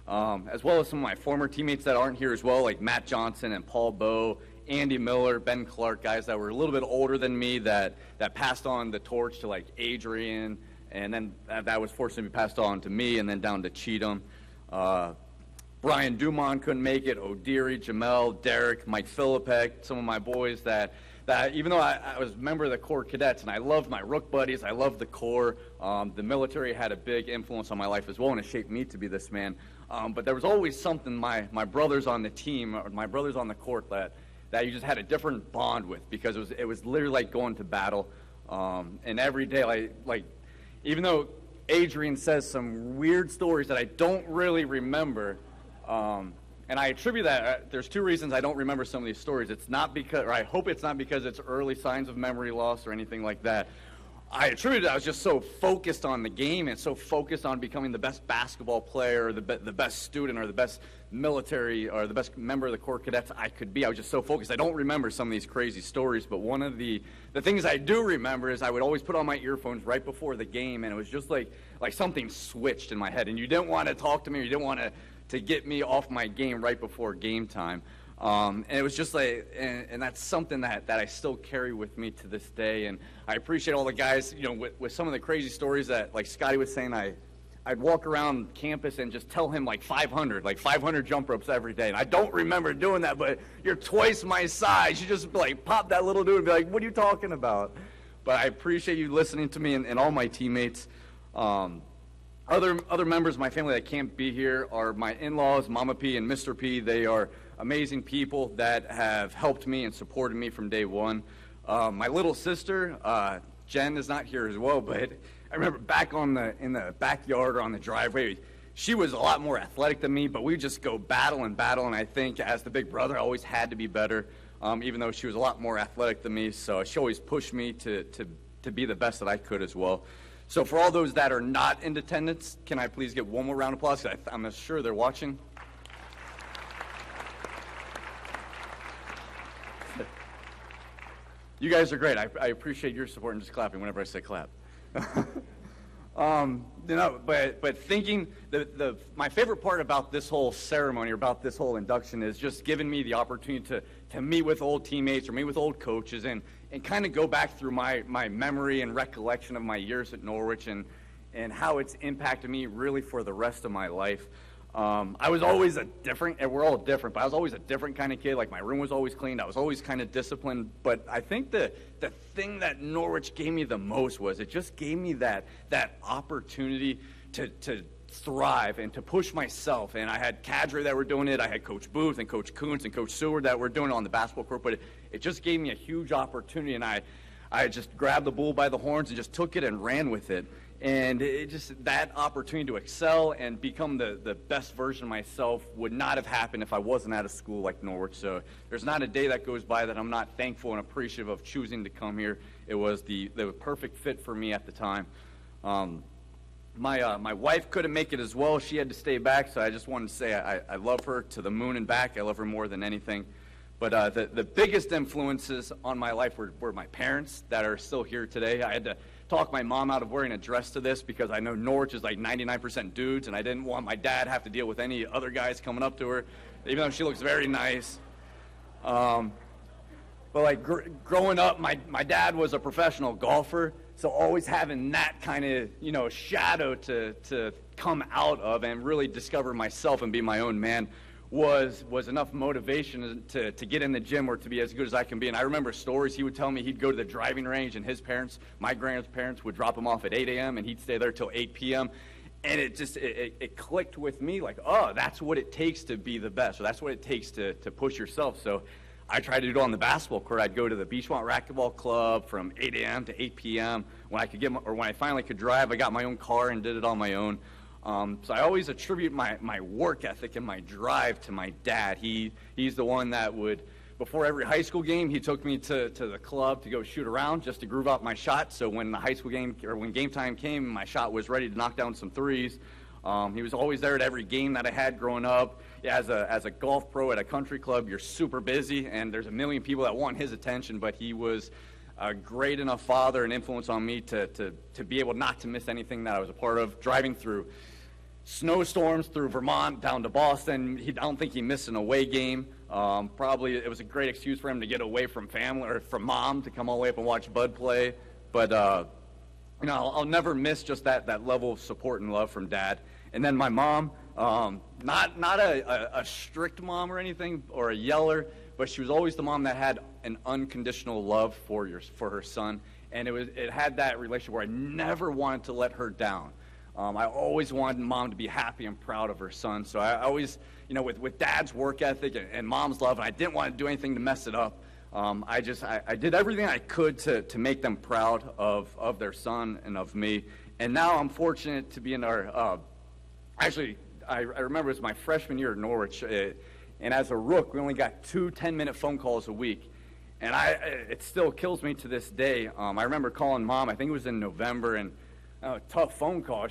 As well as some of my former teammates that aren't here as well, like Matt Johnson and Paul Bowe, Andy Miller, Ben Clark, guys that were a little bit older than me that passed on the torch to like Adrian, and then that was fortunate to be passed on to me, and then down to Cheatham. Brian Dumont couldn't make it, O'Deary, Jamel, Derek, Mike Philippek, some of my boys that even though I was a member of the Corps Cadets, and I loved my Rook buddies, I loved the Corps, the military had a big influence on my life as well, and it shaped me to be this man. But there was always something my brothers on the team, or my brothers on the court, that you just had a different bond with, because it was literally like going to battle. And every day, like even though Adrian says some weird stories that I don't really remember, and I attribute that, there's two reasons I don't remember some of these stories. It's not because, or I hope it's not because it's early signs of memory loss or anything like that. I attribute it, I was just so focused on the game and so focused on becoming the best basketball player, or the best student, or the best military, or the best member of the Corps Cadets I could be. I was just so focused. I don't remember some of these crazy stories, but one of the things I do remember is I would always put on my earphones right before the game, and it was just like something switched in my head, and you didn't want to talk to me, or you didn't want to get me off my game right before game time. And it was just like, and that's something that I still carry with me to this day. And I appreciate all the guys, with some of the crazy stories that, like Scotty was saying, I'd walk around campus and just tell him 500 jump ropes every day. And I don't remember doing that, but you're twice my size. You just pop that little dude and be like, what are you talking about? But I appreciate you listening to me and all my teammates. Other members of my family that can't be here are my in-laws, Mama P and Mr. P. They are amazing people that have helped me and supported me from day one. My little sister, Jen, is not here as well, but I remember back in the backyard or on the driveway, she was a lot more athletic than me, but we just go battle, and I think as the big brother, I always had to be better, even though she was a lot more athletic than me, so she always pushed me to be the best that I could as well. So for all those that are not in attendance, can I please get one more round of applause? I'm sure they're watching. You guys are great. I appreciate your support and just clapping whenever I say clap. But thinking my favorite part about this whole ceremony, or about this whole induction, is just giving me the opportunity to meet with old teammates or meet with old coaches and kind of go back through my memory and recollection of my years at Norwich and how it's impacted me really for the rest of my life. I was always and we're all different, but I was always a different kind of kid. Like, my room was always cleaned. I was always kind of disciplined. But I think the thing that Norwich gave me the most was it just gave me that opportunity to thrive and to push myself. And I had cadre that were doing it. I had Coach Booth and Coach Coons and Coach Seward that were doing it on the basketball court. But it just gave me a huge opportunity, and I just grabbed the bull by the horns and just took it and ran with it. And that opportunity to excel and become the best version of myself would not have happened if I wasn't at a school like Norwich. So there's not a day that goes by that I'm not thankful and appreciative of choosing to come here. It was the perfect fit for me at the time. My wife couldn't make it as well. She had to stay back, so I just wanted to say I love her to the moon and back. I love her more than anything. But the biggest influences on my life were my parents that are still here today. I had to talk my mom out of wearing a dress to this because I know Norwich is like 99% dudes, and I didn't want my dad have to deal with any other guys coming up to her, even though she looks very nice. But like growing up, my dad was a professional golfer, so always having that kind of shadow to come out of and really discover myself and be my own man was enough motivation to get in the gym or to be as good as I can be. And I remember stories he would tell me. He'd go to the driving range, and his parents, my grandparents, would drop him off at 8 a.m., and he'd stay there till 8 p.m., and it clicked with me, like, oh, that's what it takes to be the best, or that's what it takes to push yourself. So I tried to do it on the basketball court. I'd go to the Beachmont Racquetball Club from 8 a.m. to 8 p.m. When I finally could drive, I got my own car and did it on my own. So I always attribute my work ethic and my drive to my dad. He's the one that would, before every high school game, he took me to the club to go shoot around just to groove out my shot. So when the high school game, or when game time came, my shot was ready to knock down some threes. He was always there at every game that I had growing up. Yeah, as a golf pro at a country club, you're super busy, and there's a million people that want his attention, but he was a great enough father and influence on me to be able not to miss anything that I was a part of. Driving through snowstorms through Vermont down to Boston, I don't think he missed an away game. Probably it was a great excuse for him to get away from family or from mom to come all the way up and watch Bud play. But I'll never miss just that level of support and love from Dad. And then my mom, not a strict mom or anything or a yeller, but she was always the mom that had an unconditional love for her son, and it had that relationship where I never wanted to let her down. I always wanted Mom to be happy and proud of her son. So I always, with Dad's work ethic and Mom's love, and I didn't want to do anything to mess it up. I did everything I could to make them proud of their son and of me. And now I'm fortunate to be in our, actually, I remember it was my freshman year at Norwich, and as a rook, we only got 2 10-minute phone calls a week. And it still kills me to this day. I remember calling Mom, I think it was in November, and tough phone call.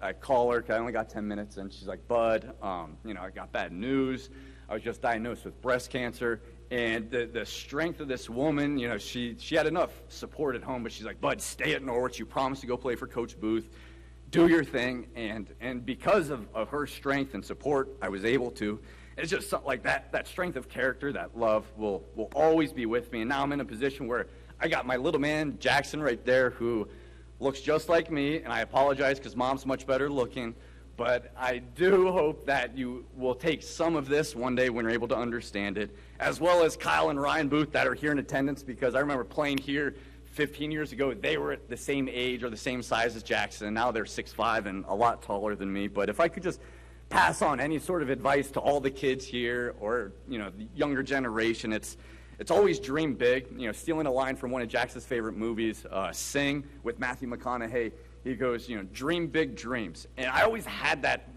I call her, 'cause I only got 10 minutes, and she's like, Bud, I got bad news. I was just diagnosed with breast cancer. And the strength of this woman, she had enough support at home, but she's like, Bud, stay at Norwich. You promised to go play for Coach Booth. Do your thing. And because of her strength and support, I was able to. It's just something like that strength of character, that love will always be with me. And now I'm in a position where I got my little man, Jackson, right there, who looks just like me. And I apologize because Mom's much better looking. But I do hope that you will take some of this one day when you're able to understand it, as well as Kyle and Ryan Booth that are here in attendance, because I remember playing here 15 years ago. They were at the same age or the same size as Jackson, and now they're 6'5" and a lot taller than me. But if I could just pass on any sort of advice to all the kids here or, the younger generation, it's always dream big. Stealing a line from one of Jackson's favorite movies, Sing, with Matthew McConaughey. He goes, dream big dreams. And I always had that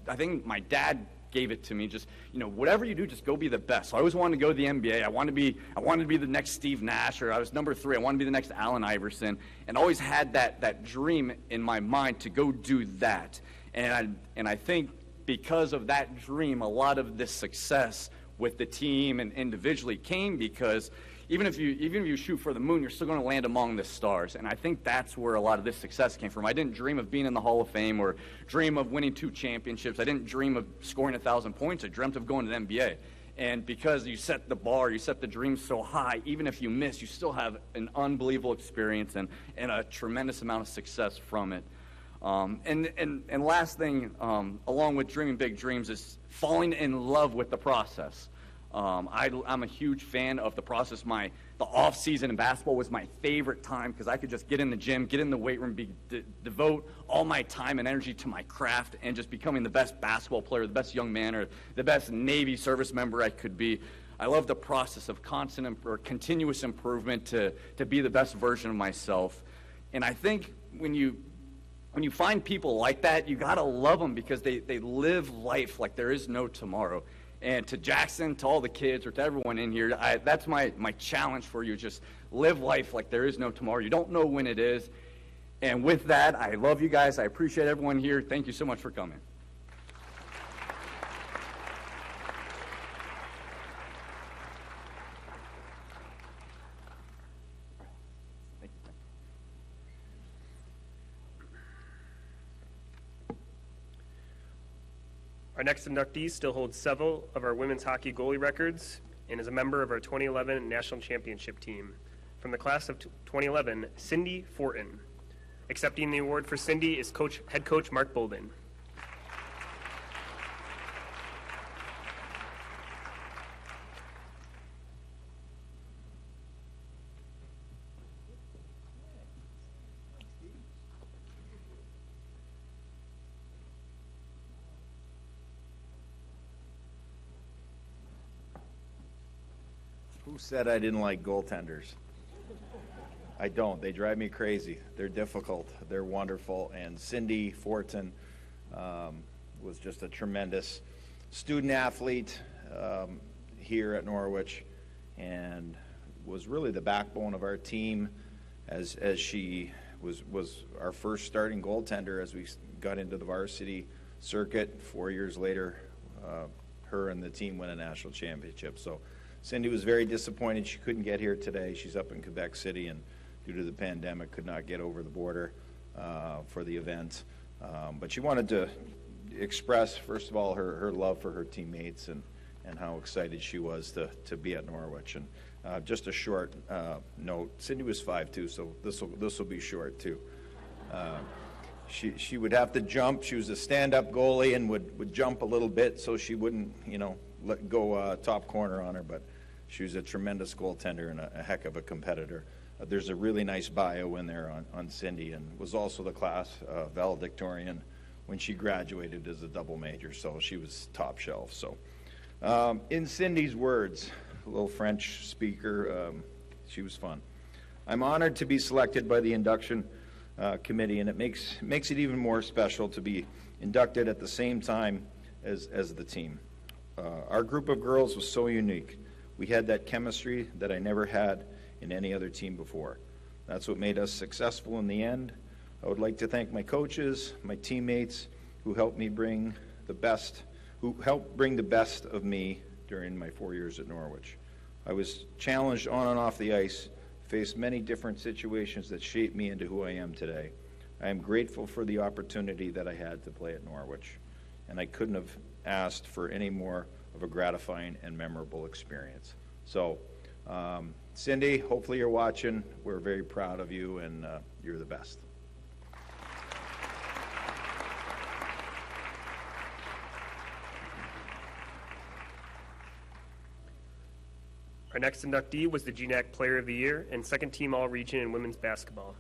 I think my dad gave it to me, just, whatever you do, just go be the best. So I always wanted to go to the NBA. I wanted to be the next Steve Nash, or I was number 3. I wanted to be the next Allen Iverson, and always had that dream in my mind to go do that. And I think because of that dream, a lot of this success with the team and individually came because even if you shoot for the moon, you're still going to land among the stars. And I think that's where a lot of this success came from. I didn't dream of being in the Hall of Fame or dream of winning 2 championships. I didn't dream of scoring 1,000 points. I dreamt of going to the NBA. And because you set the bar, you set the dream so high, even if you miss, you still have an unbelievable experience and a tremendous amount of success from it. And last thing, along with dreaming big dreams, is falling in love with the process. I'm a huge fan of the process. The off season in basketball was my favorite time because I could just get in the gym, get in the weight room, devote all my time and energy to my craft and just becoming the best basketball player, the best young man, or the best Navy service member I could be. I love the process of constant or continuous improvement to be the best version of myself. And I think when you find people like that, you gotta love them because they live life like there is no tomorrow. And to Jackson, to all the kids, or to everyone in here, that's my challenge for you. Just live life like there is no tomorrow. You don't know when it is. And with that, I love you guys. I appreciate everyone here. Thank you so much for coming. Our next inductee still holds several of our women's hockey goalie records and is a member of our 2011 national championship team. From the class of 2011, Cindy Fortin. Accepting the award for Cindy is head coach Mark Bolden. Who said I didn't like goaltenders? I don't. They drive me crazy. They're difficult. They're wonderful. And Cindy Fortin was just a tremendous student athlete here at Norwich, and was really the backbone of our team as she was our first starting goaltender as we got into the varsity circuit. 4 years later, her and the team won a national championship. So Cindy was very disappointed she couldn't get here today. She's up in Quebec City, and due to the pandemic could not get over the border for the event. But she wanted to express, first of all, her love for her teammates and how excited she was to be at Norwich. And just a short note, Cindy was 5'2", so this will be short too. She would have to jump. She was a stand-up goalie and would jump a little bit so she wouldn't, let go top corner on her. But she was a tremendous goaltender and a heck of a competitor. There's a really nice bio in there on Cindy, and was also the class valedictorian when she graduated as a double major. So she was top shelf. So in Cindy's words, a little French speaker, she was fun. I'm honored to be selected by the induction committee, and it makes it even more special to be inducted at the same time as the team. Our group of girls was so unique. We had that chemistry that I never had in any other team before. That's what made us successful in the end. I would like to thank my coaches, my teammates, who helped bring the best of me during my 4 years at Norwich. I was challenged on and off the ice, faced many different situations that shaped me into who I am today. I am grateful for the opportunity that I had to play at Norwich, and I couldn't have asked for any more of a gratifying and memorable experience. So, Cindy, hopefully you're watching. We're very proud of you, and you're the best. Our next inductee was the GNAC Player of the Year and second team All-Region in women's basketball.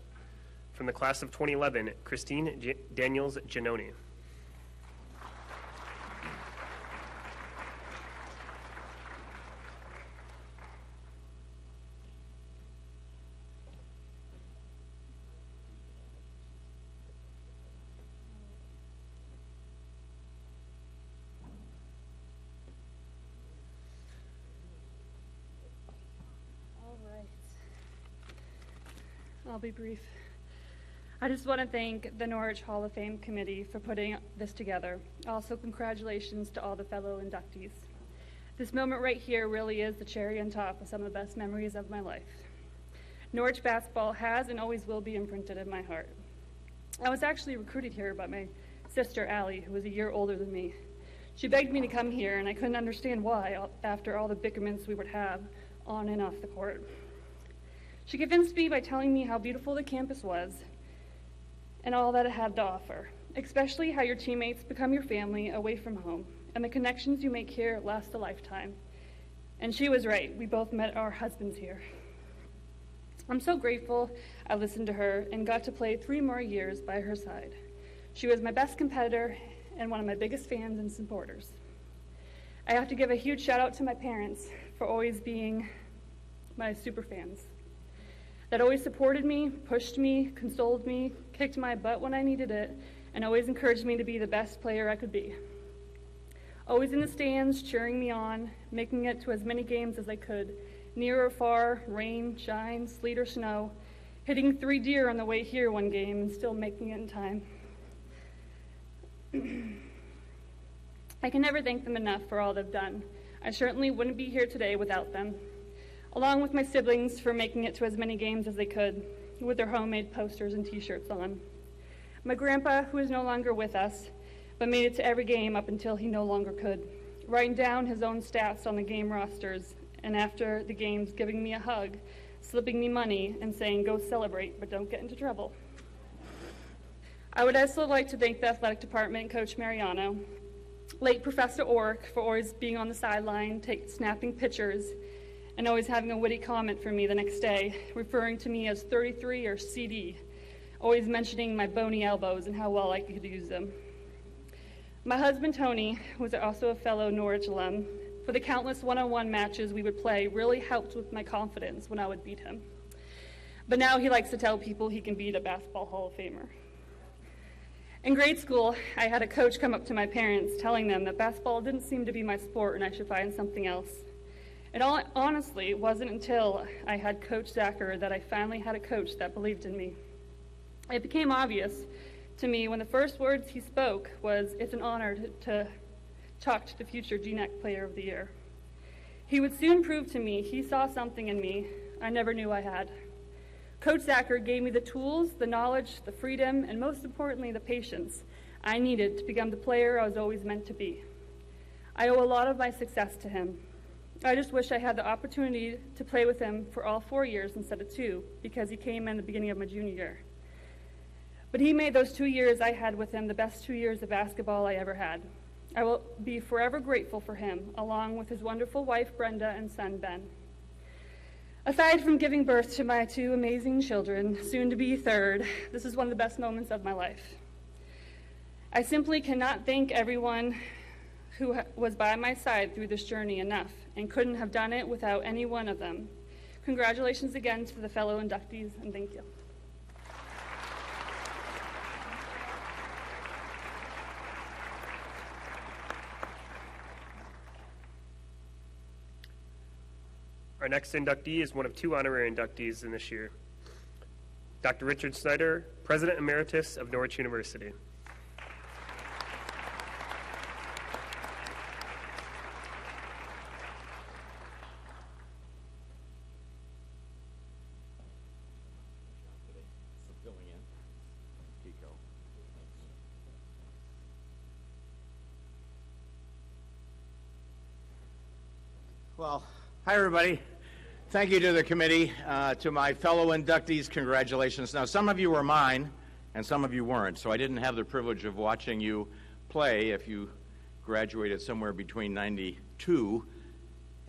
From the class of 2011, Christine Daniels Giannoni. I'll be brief. I just want to thank the Norwich Hall of Fame committee for putting this together. Also, congratulations to all the fellow inductees. This moment right here really is the cherry on top of some of the best memories of my life. Norwich basketball has and always will be imprinted in my heart. I was actually recruited here by my sister, Allie, who was a year older than me. She begged me to come here, and I couldn't understand why after all the bickerments we would have on and off the court. She convinced me by telling me how beautiful the campus was and all that it had to offer, especially how your teammates become your family away from home, and the connections you make here last a lifetime. And she was right. We both met our husbands here. I'm so grateful I listened to her and got to play 3 more years by her side. She was my best competitor and one of my biggest fans and supporters. I have to give a huge shout out to my parents for always being my super fans that always supported me, pushed me, consoled me, kicked my butt when I needed it, and always encouraged me to be the best player I could be. Always in the stands, cheering me on, making it to as many games as I could, near or far, rain, shine, sleet or snow, hitting 3 deer on the way here one game and still making it in time. I can never thank them enough for all they've done. I certainly wouldn't be here today without them, along with my siblings for making it to as many games as they could with their homemade posters and t-shirts on. My grandpa, who is no longer with us, but made it to every game up until he no longer could, writing down his own stats on the game rosters, and after the games giving me a hug, slipping me money, and saying, "Go celebrate, but don't get into trouble." I would also like to thank the athletic department, Coach Mariano, late Professor Ork for always being on the sideline, snapping pictures, and always having a witty comment for me the next day, referring to me as 33 or CD, always mentioning my bony elbows and how well I could use them. My husband, Tony, was also a fellow Norwich alum, for the countless one-on-one matches we would play really helped with my confidence when I would beat him. But now he likes to tell people he can beat a basketball Hall of Famer. In grade school, I had a coach come up to my parents telling them that basketball didn't seem to be my sport and I should find something else. It honestly wasn't until I had Coach Zacher that I finally had a coach that believed in me. It became obvious to me when the first words he spoke was, "It's an honor to talk to the future GNEC Player of the Year." He would soon prove to me he saw something in me I never knew I had. Coach Zacher gave me the tools, the knowledge, the freedom, and most importantly, the patience I needed to become the player I was always meant to be. I owe a lot of my success to him. I just wish I had the opportunity to play with him for all 4 years instead of 2, because he came in the beginning of my junior year. But he made those 2 years I had with him the best 2 years of basketball I ever had. I will be forever grateful for him, along with his wonderful wife, Brenda, and son, Ben. Aside from giving birth to my 2 amazing children, soon to be 3rd, this is one of the best moments of my life. I simply cannot thank everyone who was by my side through this journey enough, and couldn't have done it without any one of them. Congratulations again to the fellow inductees, and thank you. Our next inductee is one of 2 honorary inductees in this year. Dr. Richard Snyder, President Emeritus of Norwich University. Well, hi everybody. Thank you to the committee, to my fellow inductees, congratulations. Now, some of you were mine, and some of you weren't, so I didn't have the privilege of watching you play if you graduated somewhere between 92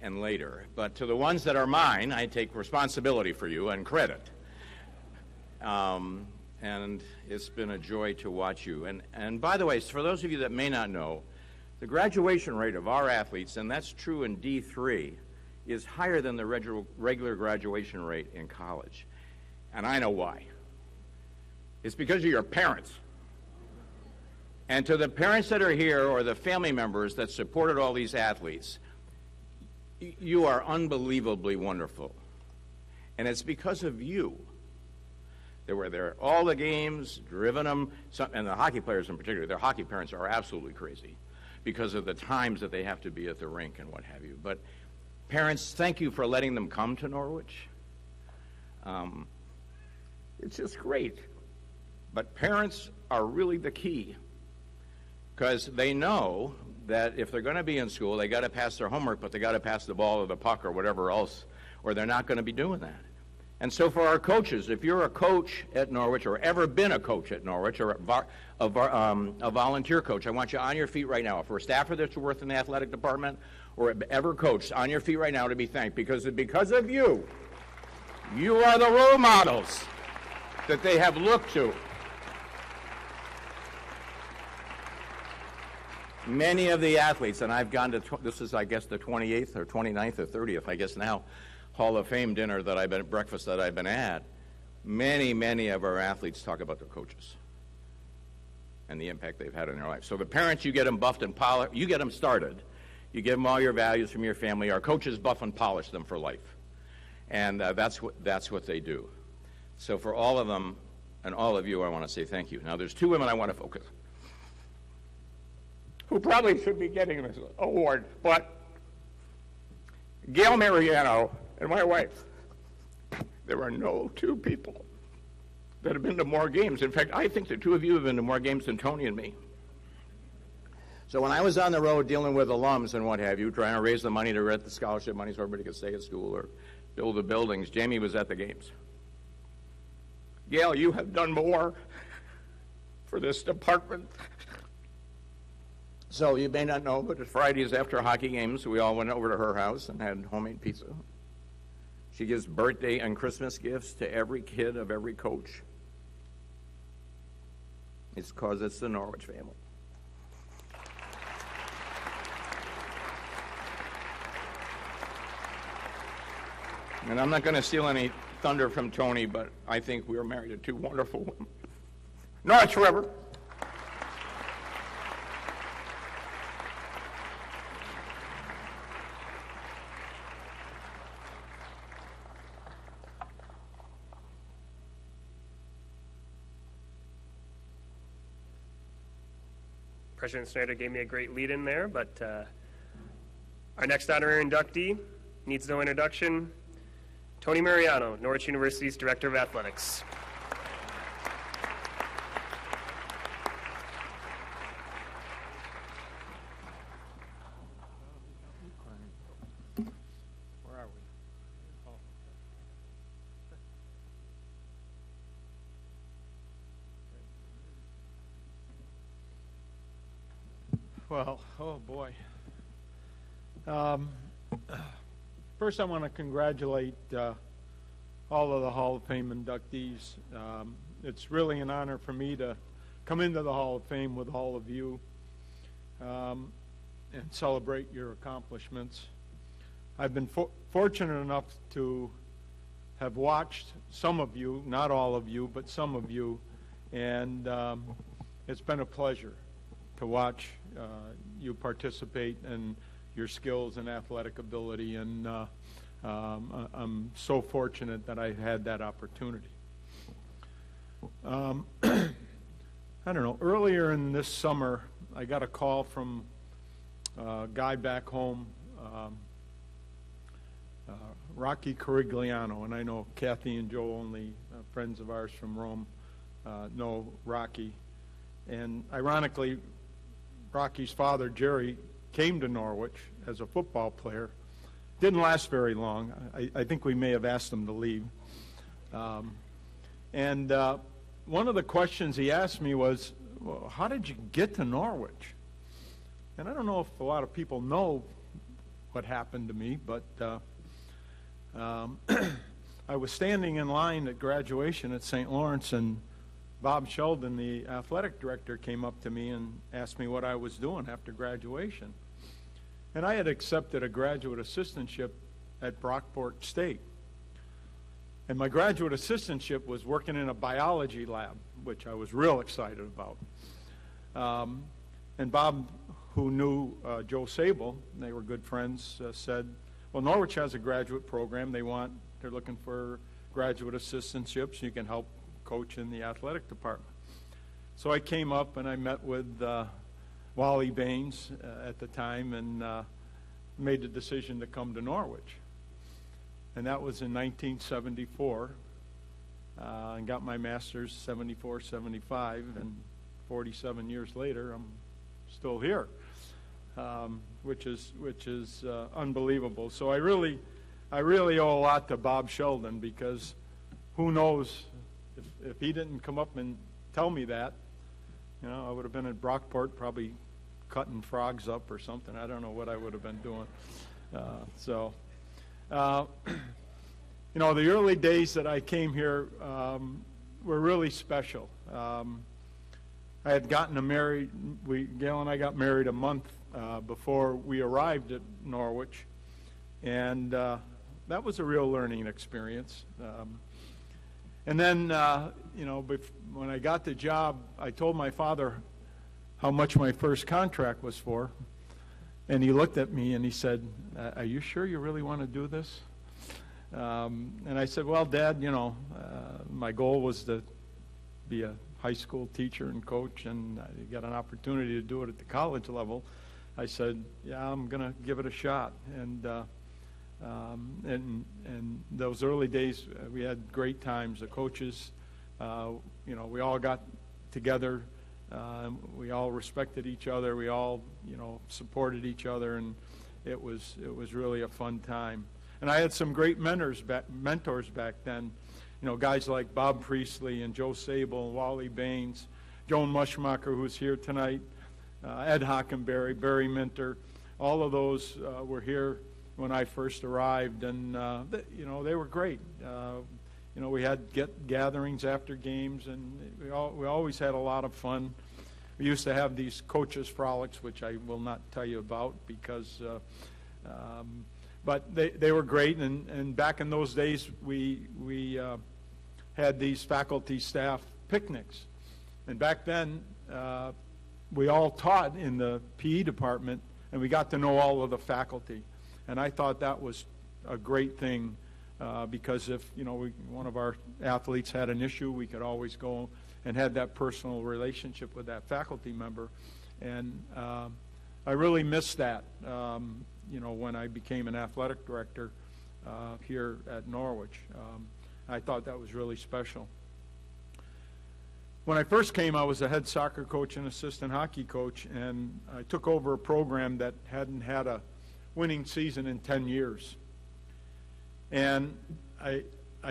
and later. But to the ones that are mine, I take responsibility for you and credit. And it's been a joy to watch you. And by the way, for those of you that may not know, the graduation rate of our athletes, and that's true in D3, is higher than the regular graduation rate in college. And I know why. It's because of your parents. And to the parents that are here or the family members that supported all these athletes, you are unbelievably wonderful. And it's because of you. They were there at all the games, driven them, and the hockey players in particular, their hockey parents are absolutely crazy because of the times that they have to be at the rink and what have you. But parents, thank you for letting them come to Norwich. It's just great. But parents are really the key, because they know that if they're going to be in school, they got to pass their homework, but they got to pass the ball or the puck or whatever else, or they're not going to be doing that. And so for our coaches, if you're a coach at Norwich or ever been a coach at Norwich or a volunteer coach, I want you on your feet right now. If we're a staffer that's worked in the athletic department or ever coached, on your feet right now to be thanked, because of you, you are the role models that they have looked to. Many of the athletes, and I've gone to, this is I guess the 28th or 29th or 30th, I guess now, Hall of Fame dinner that I've been at, breakfast that I've been at, many of our athletes talk about their coaches and the impact they've had in their life. So the parents, you get them buffed and polished, you get them started. You give them all your values from your family. Our coaches buff and polish them for life. And that's what they do. So for all of them and all of you, I want to say thank you. Now there's 2 women I want to focus, who probably should be getting this award, but Gail Mariano and my wife. There are no 2 people that have been to more games. In fact, I think the 2 of you have been to more games than Tony and me. So when I was on the road dealing with alums and what have you, trying to raise the money to get the scholarship money so everybody could stay at school or build the buildings, Jamie was at the games. Gail, you have done more for this department. So you may not know, but Fridays after hockey games, we all went over to her house and had homemade pizza. She gives birthday and Christmas gifts to every kid of every coach. It's because it's the Norwich family. And I'm not going to steal any thunder from Tony, but I think we were married to two wonderful women. Norwich forever. President Snyder gave me a great lead in there, but our next honorary inductee needs no introduction. Tony Mariano, Norwich University's Director of Athletics. Where are we? Oh. Well, oh boy. First, I want to congratulate all of the Hall of Fame inductees. It's really an honor for me to come into the Hall of Fame with all of you and celebrate your accomplishments. I've been fortunate enough to have watched some of you, not all of you, but some of you, and it's been a pleasure to watch you participate in your skills and athletic ability, and I'm so fortunate that I had that opportunity. I don't know, earlier in this summer, I got a call from a guy back home, Rocky Corigliano, and I know Kathy and Joe, only friends of ours from Rome, know Rocky. And ironically, Rocky's father, Jerry, came to Norwich as a football player. Didn't last very long. I think we may have asked him to leave. And one of the questions he asked me was, well, how did you get to Norwich? And I don't know if a lot of people know what happened to me, but I was standing in line at graduation at St. Lawrence, and Bob Sheldon, the athletic director, came up to me and asked me what I was doing after graduation. And I had accepted a graduate assistantship at Brockport State. And my graduate assistantship was working in a biology lab, which I was real excited about. And Bob, who knew Joe Sable, they were good friends, said, well, Norwich has a graduate program. They're looking for graduate assistantships. You can help coach in the athletic department. So I came up and I met with Whaley Baines at the time and made the decision to come to Norwich. And that was in 1974. And got my master's 74, 75, and 47 years later, I'm still here, which is unbelievable. So I really owe a lot to Bob Sheldon, because who knows if he didn't come up and tell me that, I would have been at Brockport probably cutting frogs up or something. I don't know what I would have been doing. The early days that I came here were really special. I had gotten married. Gail and I got married a month before we arrived at Norwich, and that was a real learning experience. And then, when I got the job, I told my father how much my first contract was for, and he looked at me and he said, are you sure you really want to do this? And I said, well, Dad, my goal was to be a high school teacher and coach, and I got an opportunity to do it at the college level. I said, yeah, I'm going to give it a shot. And those early days, we had great times. The coaches, we all got together. We all respected each other. We all, supported each other, and it was really a fun time. And I had some great mentors back then. Guys like Bob Priestley and Joe Sable and Wally Baines, Joan Mushmacher, who's here tonight, Ed Hockenberry, Barry Minter. All of those were here when I first arrived, and they were great. We had gatherings after games, and we always had a lot of fun. We used to have these coaches' frolics, which I will not tell you about, because but they were great, and back in those days, we had these faculty staff picnics. And back then, we all taught in the PE department, and we got to know all of the faculty. And I thought that was a great thing, because if, one of our athletes had an issue, we could always go and had that personal relationship with that faculty member. And I really missed that, when I became an athletic director here at Norwich. I thought that was really special. When I first came, I was a head soccer coach and assistant hockey coach, and I took over a program that hadn't had a winning season in 10 years. And I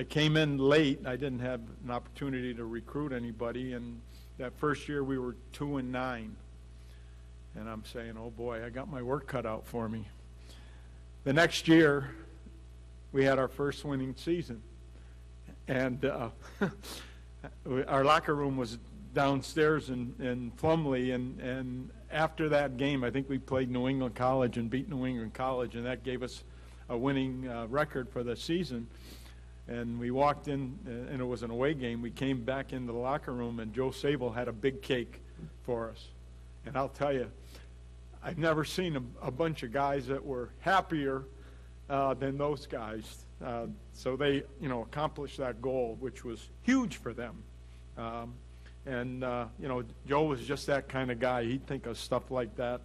came in late. I didn't have an opportunity to recruit anybody, and that first year we were 2-9. And I'm saying, oh boy, I got my work cut out for me. The next year, we had our first winning season. And our locker room was downstairs in Plumley, and after that game, I think we played New England College and beat New England College, and that gave us a winning record for the season. And we walked in, and it was an away game. We came back into the locker room, and Joe Sable had a big cake for us. And I'll tell you, I've never seen a bunch of guys that were happier than those guys. So they, accomplished that goal, which was huge for them. Joe was just that kind of guy. He'd think of stuff like that.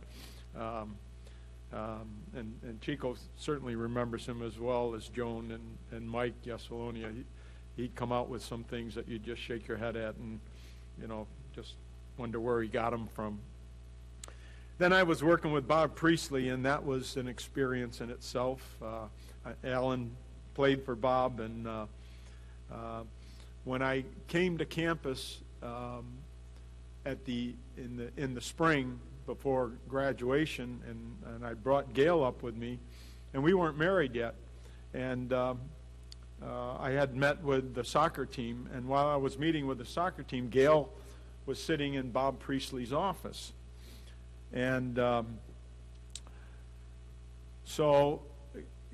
And Chico certainly remembers him as well as Joan and Mike Yesalonia. He'd come out with some things that you'd just shake your head at and, just wonder where he got them from. Then I was working with Bob Priestley, and that was an experience in itself. Alan played for Bob, and when I came to campus in the spring before graduation, and I brought Gail up with me, and we weren't married yet, and I had met with the soccer team, and while I was meeting with the soccer team, Gail was sitting in Bob Priestley's office. And so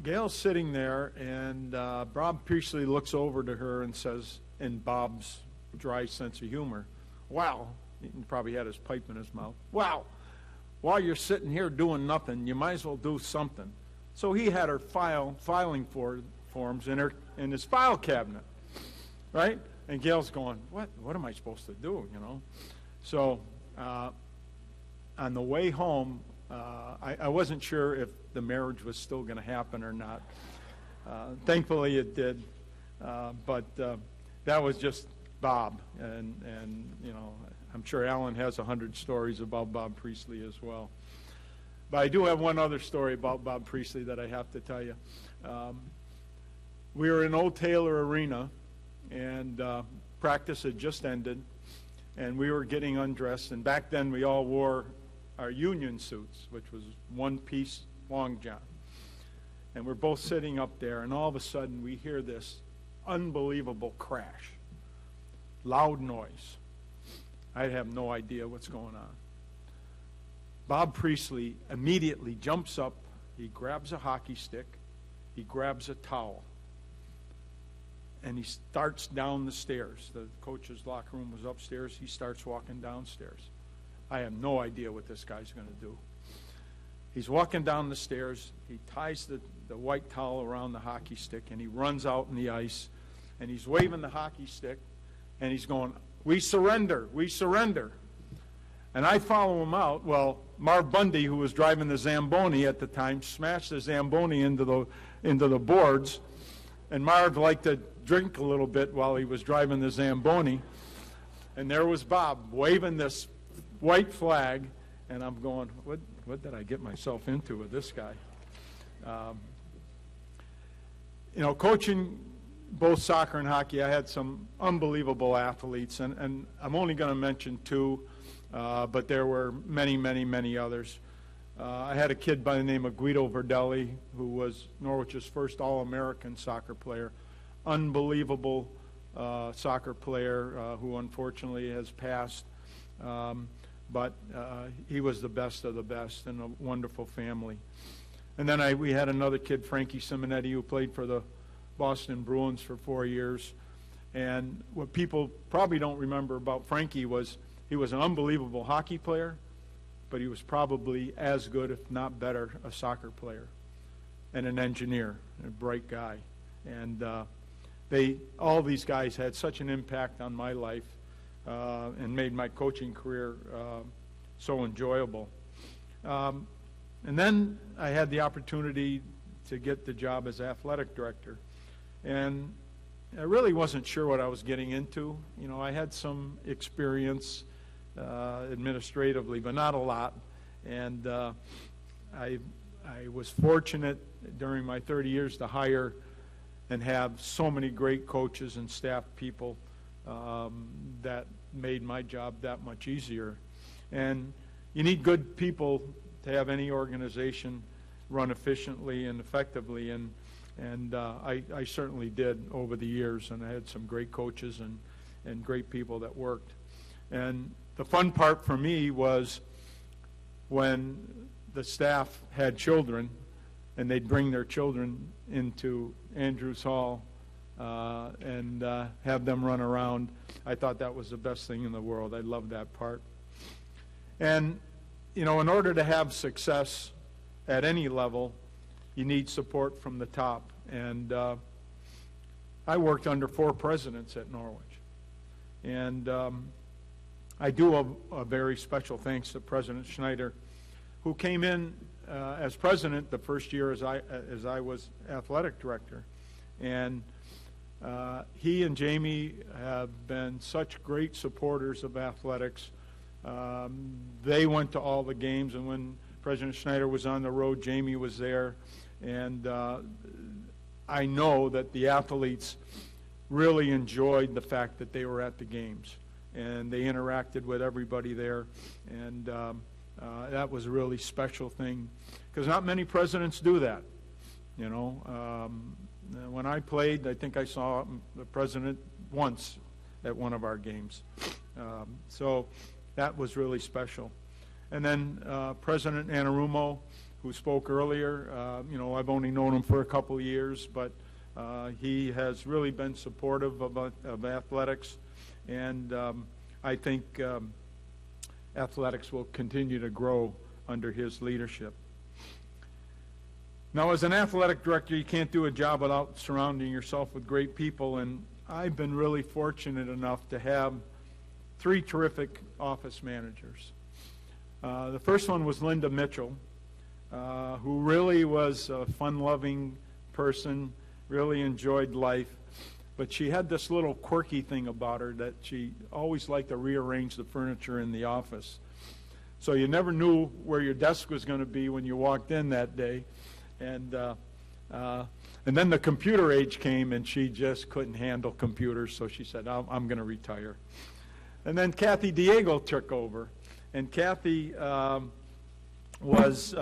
Gail's sitting there, and Bob Priestley looks over to her and says, in Bob's dry sense of humor, "Wow," he probably had his pipe in his mouth, "Wow, while you're sitting here doing nothing, you might as well do something." So he had her filing forms in his file cabinet, right? And Gail's going, what am I supposed to do, So on the way home, I wasn't sure if the marriage was still going to happen or not. Thankfully it did, but that was just Bob, and I'm sure Alan has 100 stories about Bob Priestley as well. But I do have one other story about Bob Priestley that I have to tell you. We were in Old Taylor Arena, and practice had just ended, and we were getting undressed, and back then we all wore our union suits, which was one-piece long john. And we're both sitting up there, and all of a sudden we hear this unbelievable crash, loud noise. I have no idea what's going on. Bob Priestley immediately jumps up, he grabs a hockey stick, he grabs a towel, and he starts down the stairs. The coach's locker room was upstairs. He starts walking downstairs. I have no idea what this guy's going to do. He's walking down the stairs. He ties the white towel around the hockey stick, and he runs out in the ice, and he's waving the hockey stick, and he's going, "We surrender, we surrender." And I follow him out. Well, Marv Bundy, who was driving the Zamboni at the time, smashed the Zamboni into the boards, and Marv liked to drink a little bit while he was driving the Zamboni. And there was Bob waving this white flag, and I'm going, what did I get myself into with this guy? Coaching both soccer and hockey, I had some unbelievable athletes, and I'm only going to mention two, but there were many, many, many others. I had a kid by the name of Guido Verdelli, who was Norwich's first All-American soccer player. Unbelievable soccer player who unfortunately has passed. But he was the best of the best and a wonderful family. And then we had another kid, Frankie Simonetti, who played for the Boston Bruins for 4 years. And what people probably don't remember about Frankie was he was an unbelievable hockey player, but he was probably as good, if not better, a soccer player and an engineer, a bright guy. And all these guys had such an impact on my life and made my coaching career so enjoyable. And then I had the opportunity to get the job as athletic director. And I really wasn't sure what I was getting into. You know, I had some experience administratively, but not a lot. And I was fortunate during my 30 years to hire and have so many great coaches and staff people that made my job that much easier. And you need good people to have any organization run efficiently and effectively, and I certainly did over the years, and I had some great coaches and great people that worked. And the fun part for me was when the staff had children, and they'd bring their children into Andrews Hall and have them run around. I thought that was the best thing in the world. I loved that part. And, you know, in order to have success at any level, you need support from the top. And I worked under 4 presidents at Norwich. And I do a very special thanks to President Schneider, who came in as president the first year as I was athletic director. And he and Jamie have been such great supporters of athletics. They went to all the games, and when President Schneider was on the road, Jamie was there. And I know that the athletes really enjoyed the fact that they were at the games, and they interacted with everybody there. And that was a really special thing, because not many presidents do that. You know, when I played, I think I saw the president once at one of our games. So that was really special. And then President Anarumo, who spoke earlier, you know, I've only known him for a couple of years, but he has really been supportive of athletics, and I think athletics will continue to grow under his leadership. Now, as an athletic director, you can't do a job without surrounding yourself with great people, and I've been really fortunate enough to have 3 terrific office managers. The first one was Linda Mitchell, who really was a fun-loving person, really enjoyed life, but she had this little quirky thing about her that she always liked to rearrange the furniture in the office. So you never knew where your desk was going to be when you walked in that day. And then the computer age came, and she just couldn't handle computers, so she said, I'm going to retire. And then Kathy Diego took over, and Kathy was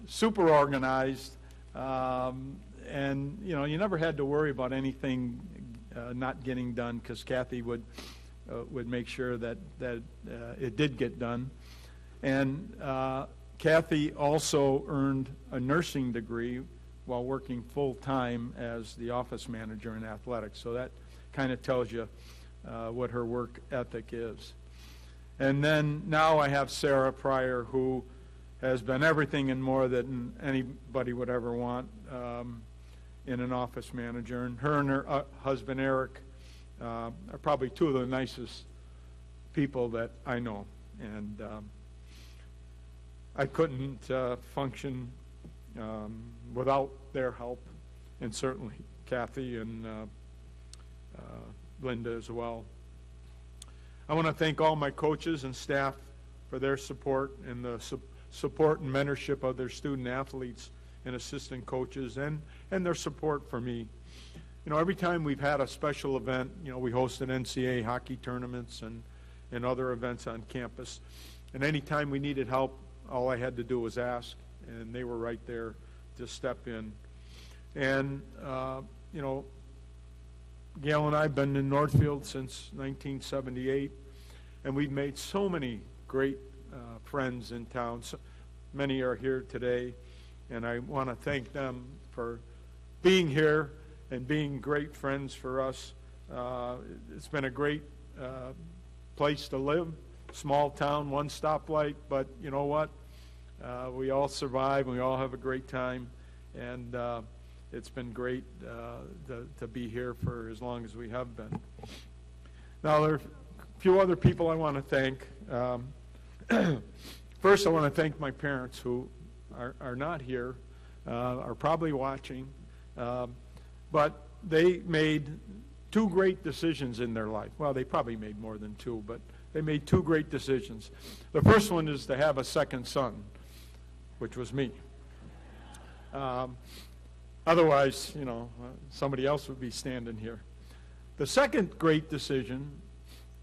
super organized, and you know, you never had to worry about anything not getting done, because Kathy would make sure that it did get done. And Kathy also earned a nursing degree while working full-time as the office manager in athletics. So that kind of tells you what her work ethic is. And then now I have Sarah Pryor, who has been everything and more than anybody would ever want in an office manager. And her husband, Eric, are probably 2 of the nicest people that I know. And I couldn't function without their help, and certainly Kathy and Linda as well. I want to thank all my coaches and staff for their support and the support and mentorship of their student athletes and assistant coaches, and their support for me. You know, every time we've had a special event, you know, we hosted NCAA hockey tournaments and other events on campus, and any time we needed help, all I had to do was ask, and they were right there to step in. And, you know, Gail and I have been in Northfield since 1978, and we've made so many great friends in town. So many are here today, and I want to thank them for being here and being great friends for us. It's been a great place to live, small town, one stoplight, but you know what? We all survive, and we all have a great time, and it's been great to be here for as long as we have been. Now, there are a few other people I want to thank. First, I want to thank my parents who are not here, are probably watching, but they made two great decisions in their life. Well, they probably made more than two, but they made two great decisions. The first one is to have a second son, which was me. Otherwise, somebody else would be standing here. The second great decision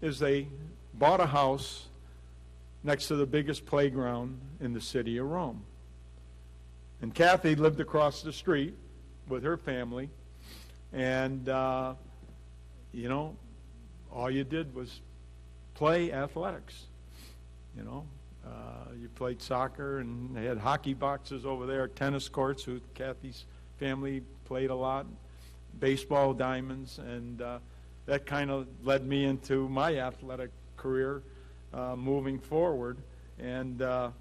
is they bought a house next to the biggest playground in the city of Rome. And Kathy lived across the street with her family, and all you did was play athletics. You played soccer, and they had hockey boxes over there, tennis courts, who Kathy's family played a lot, baseball diamonds, and that kind of led me into my athletic career moving forward. And, I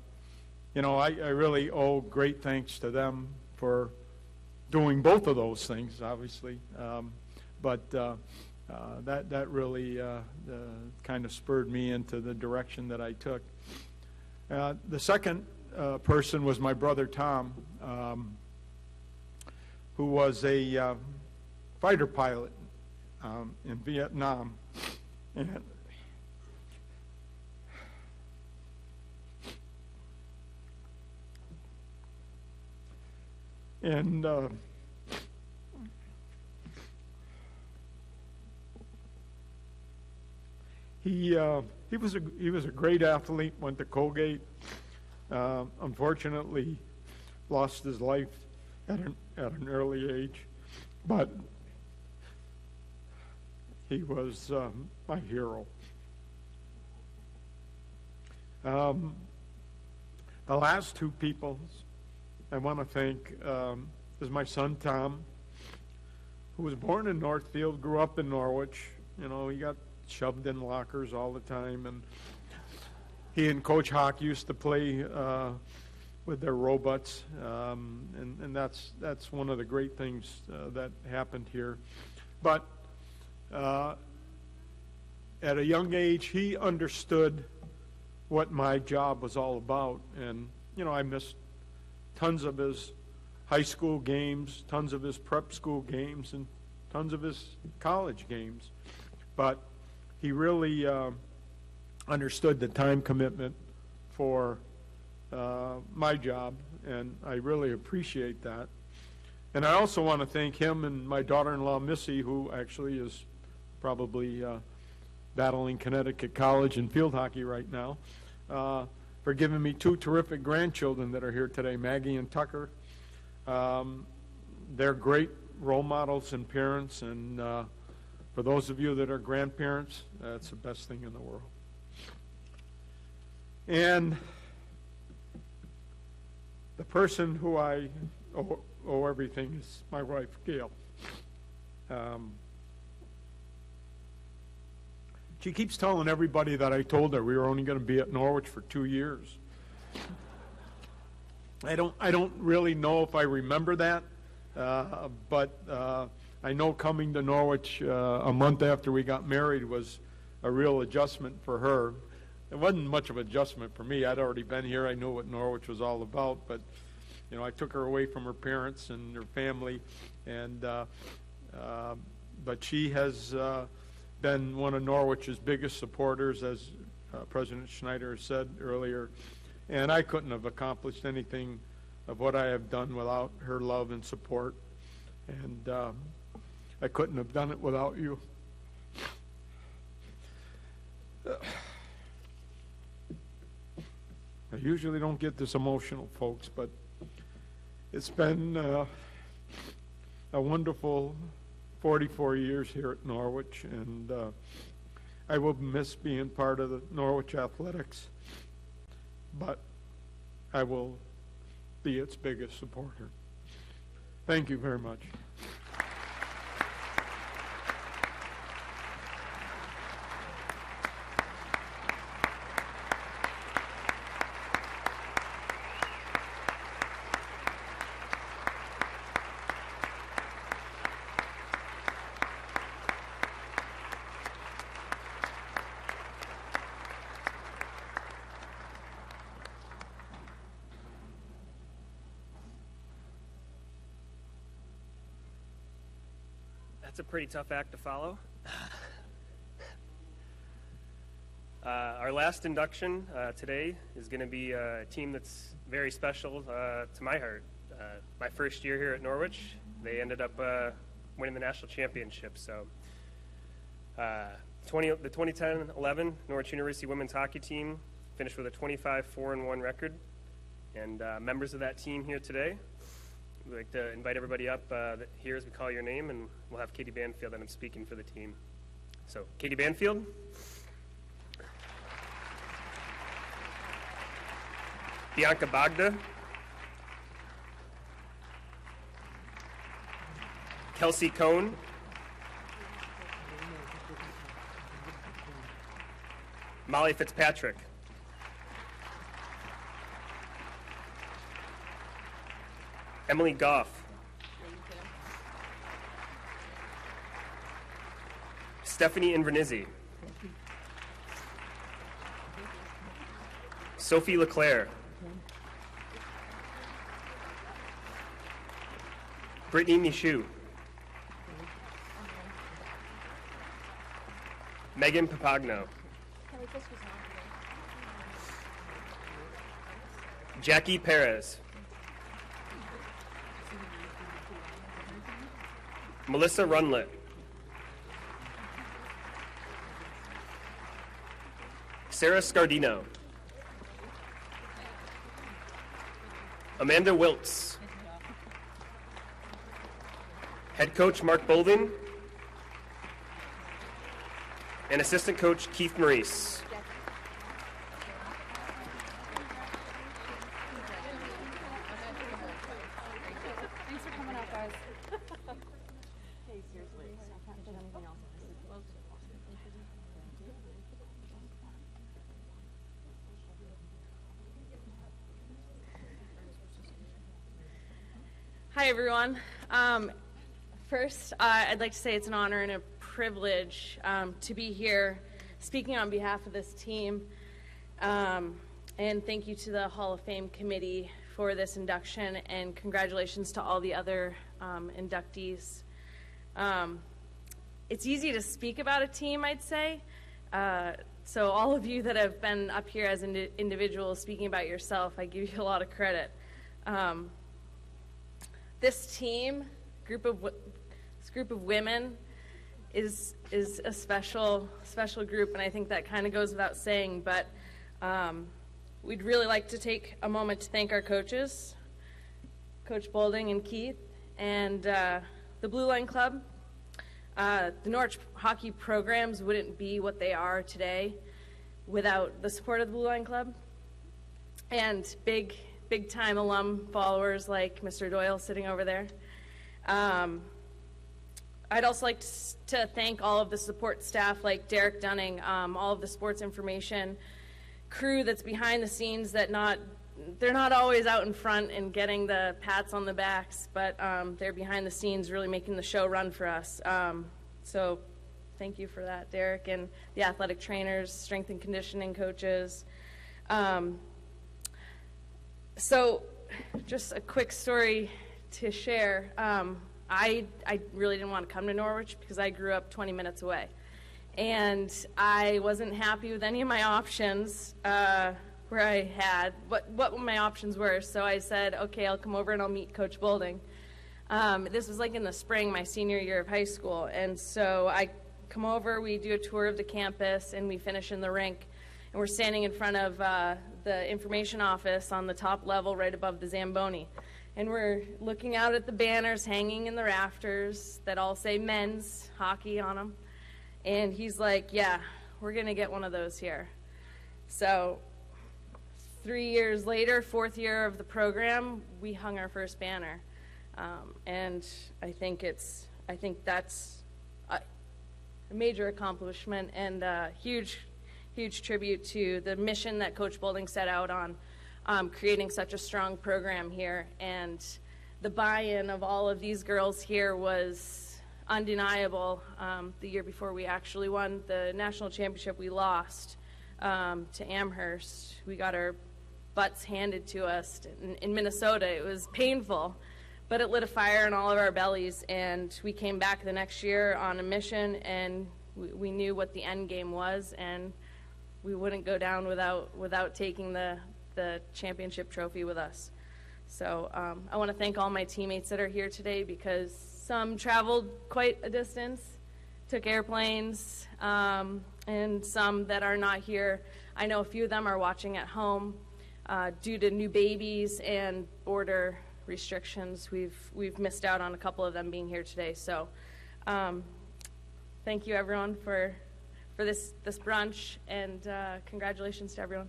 really owe great thanks to them for doing both of those things, obviously. But that really kind of spurred me into the direction that I took. The second person was my brother Tom, who was a fighter pilot in Vietnam. And he was a great athlete. Went to Colgate. Unfortunately, lost his life at an early age, but he was my hero. The last two people I want to thank is my son Tom, who was born in Northfield, grew up in Norwich. He got shoved in lockers all the time, and he and Coach Hawk used to play with their robots, and that's one of the great things that happened here. But at a young age, he understood what my job was all about, and I missed tons of his high school games, tons of his prep school games, and tons of his college games. But he really understood the time commitment for my job, and I really appreciate that. And I also want to thank him and my daughter-in-law, Missy, who actually is probably battling Connecticut College in field hockey right now, for giving me two terrific grandchildren that are here today, Maggie and Tucker. They're great role models and parents, and for those of you that are grandparents, that's the best thing in the world. And the person who I owe everything is my wife, Gail. She keeps telling everybody that I told her we were only going to be at Norwich for 2 years. I don't really know if I remember that, but I know coming to Norwich a month after we got married was a real adjustment for her. It wasn't much of an adjustment for me. I'd already been here. I knew what Norwich was all about, but I took her away from her parents and her family, and but she has been one of Norwich's biggest supporters, as President Schneider said earlier, and I couldn't have accomplished anything of what I have done without her love and support, and I couldn't have done it without you. I usually don't get this emotional, folks, but it's been a wonderful 44 years here at Norwich, and I will miss being part of the Norwich Athletics, but I will be its biggest supporter. Thank you very much. That's a pretty tough act to follow. Our last induction today is going to be a team that's very special to my heart. My first year here at Norwich, they ended up winning the national championship. So the 2010-11 Norwich University women's hockey team finished with a 25-4-1 record. And members of that team here today, we'd like to invite everybody up here as we call your name, and we'll have Katie Banfield, and I'm speaking for the team. So, Katie Banfield. Bianca Bagda. Kelsey Cohn. Molly Fitzpatrick. Emily Goff. Stephanie Invernizzi. Sophie Leclerc. Brittany Michoud. Megan Papagno. Jackie Perez. Melissa Runlet. Sarah Scardino. Amanda Wiltz. Head coach Mark Bolden. And assistant coach Keith Maurice. Thanks for coming out, guys. Hi, everyone. First, I'd like to say it's an honor and a privilege to be here speaking on behalf of this team. And thank you to the Hall of Fame committee for this induction, and congratulations to all the other inductees. It's easy to speak about a team, I'd say. So all of you that have been up here as individuals speaking about yourself, I give you a lot of credit. This team, this group of women, is a special group, and I think that kind of goes without saying. But we'd really like to take a moment to thank our coaches, Coach Bolding and Keith, and the Blue Line Club. The Norwich hockey programs wouldn't be what they are today without the support of the Blue Line Club, and big-time alum followers like Mr. Doyle sitting over there. I'd also like to thank all of the support staff like Derek Dunning, all of the sports information crew that's behind the scenes that they're not always out in front and getting the pats on the backs, but they're behind the scenes really making the show run for us. So thank you for that, Derek, and the athletic trainers, strength and conditioning coaches. So just a quick story to share. I really didn't want to come to Norwich because I grew up 20 minutes away. And I wasn't happy with any of my options where I had, what my options were. So I said, okay, I'll come over and I'll meet Coach Bolding. This was like in the spring, my senior year of high school. And so I come over, we do a tour of the campus, and we finish in the rink. And we're standing in front of the information office on the top level right above the Zamboni. And we're looking out at the banners hanging in the rafters that all say men's hockey on them. And he's like, yeah, we're going to get one of those here. So 3 years later, fourth year of the program, we hung our first banner. And I think that's a major accomplishment and a huge tribute to the mission that Coach Boulding set out on, creating such a strong program here. And the buy-in of all of these girls here was undeniable. The year before we actually won the national championship, we lost to Amherst. We got our butts handed to us in Minnesota. It was painful, but it lit a fire in all of our bellies, and we came back the next year on a mission, and we knew what the end game was, and we wouldn't go down without taking the championship trophy with us. So I want to thank all my teammates that are here today, because some traveled quite a distance, took airplanes, and some that are not here. I know a few of them are watching at home due to new babies and border restrictions. We've missed out on a couple of them being here today. So thank you, everyone, for this brunch, and congratulations to everyone.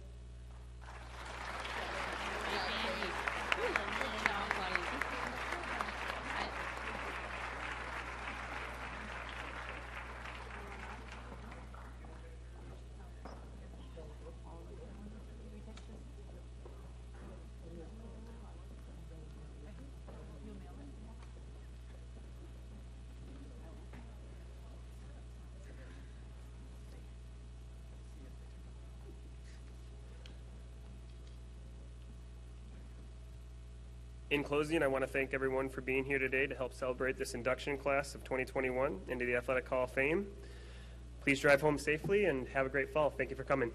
In closing, I want to thank everyone for being here today to help celebrate this induction class of 2021 into the Athletic Hall of Fame. Please drive home safely and have a great fall. Thank you for coming.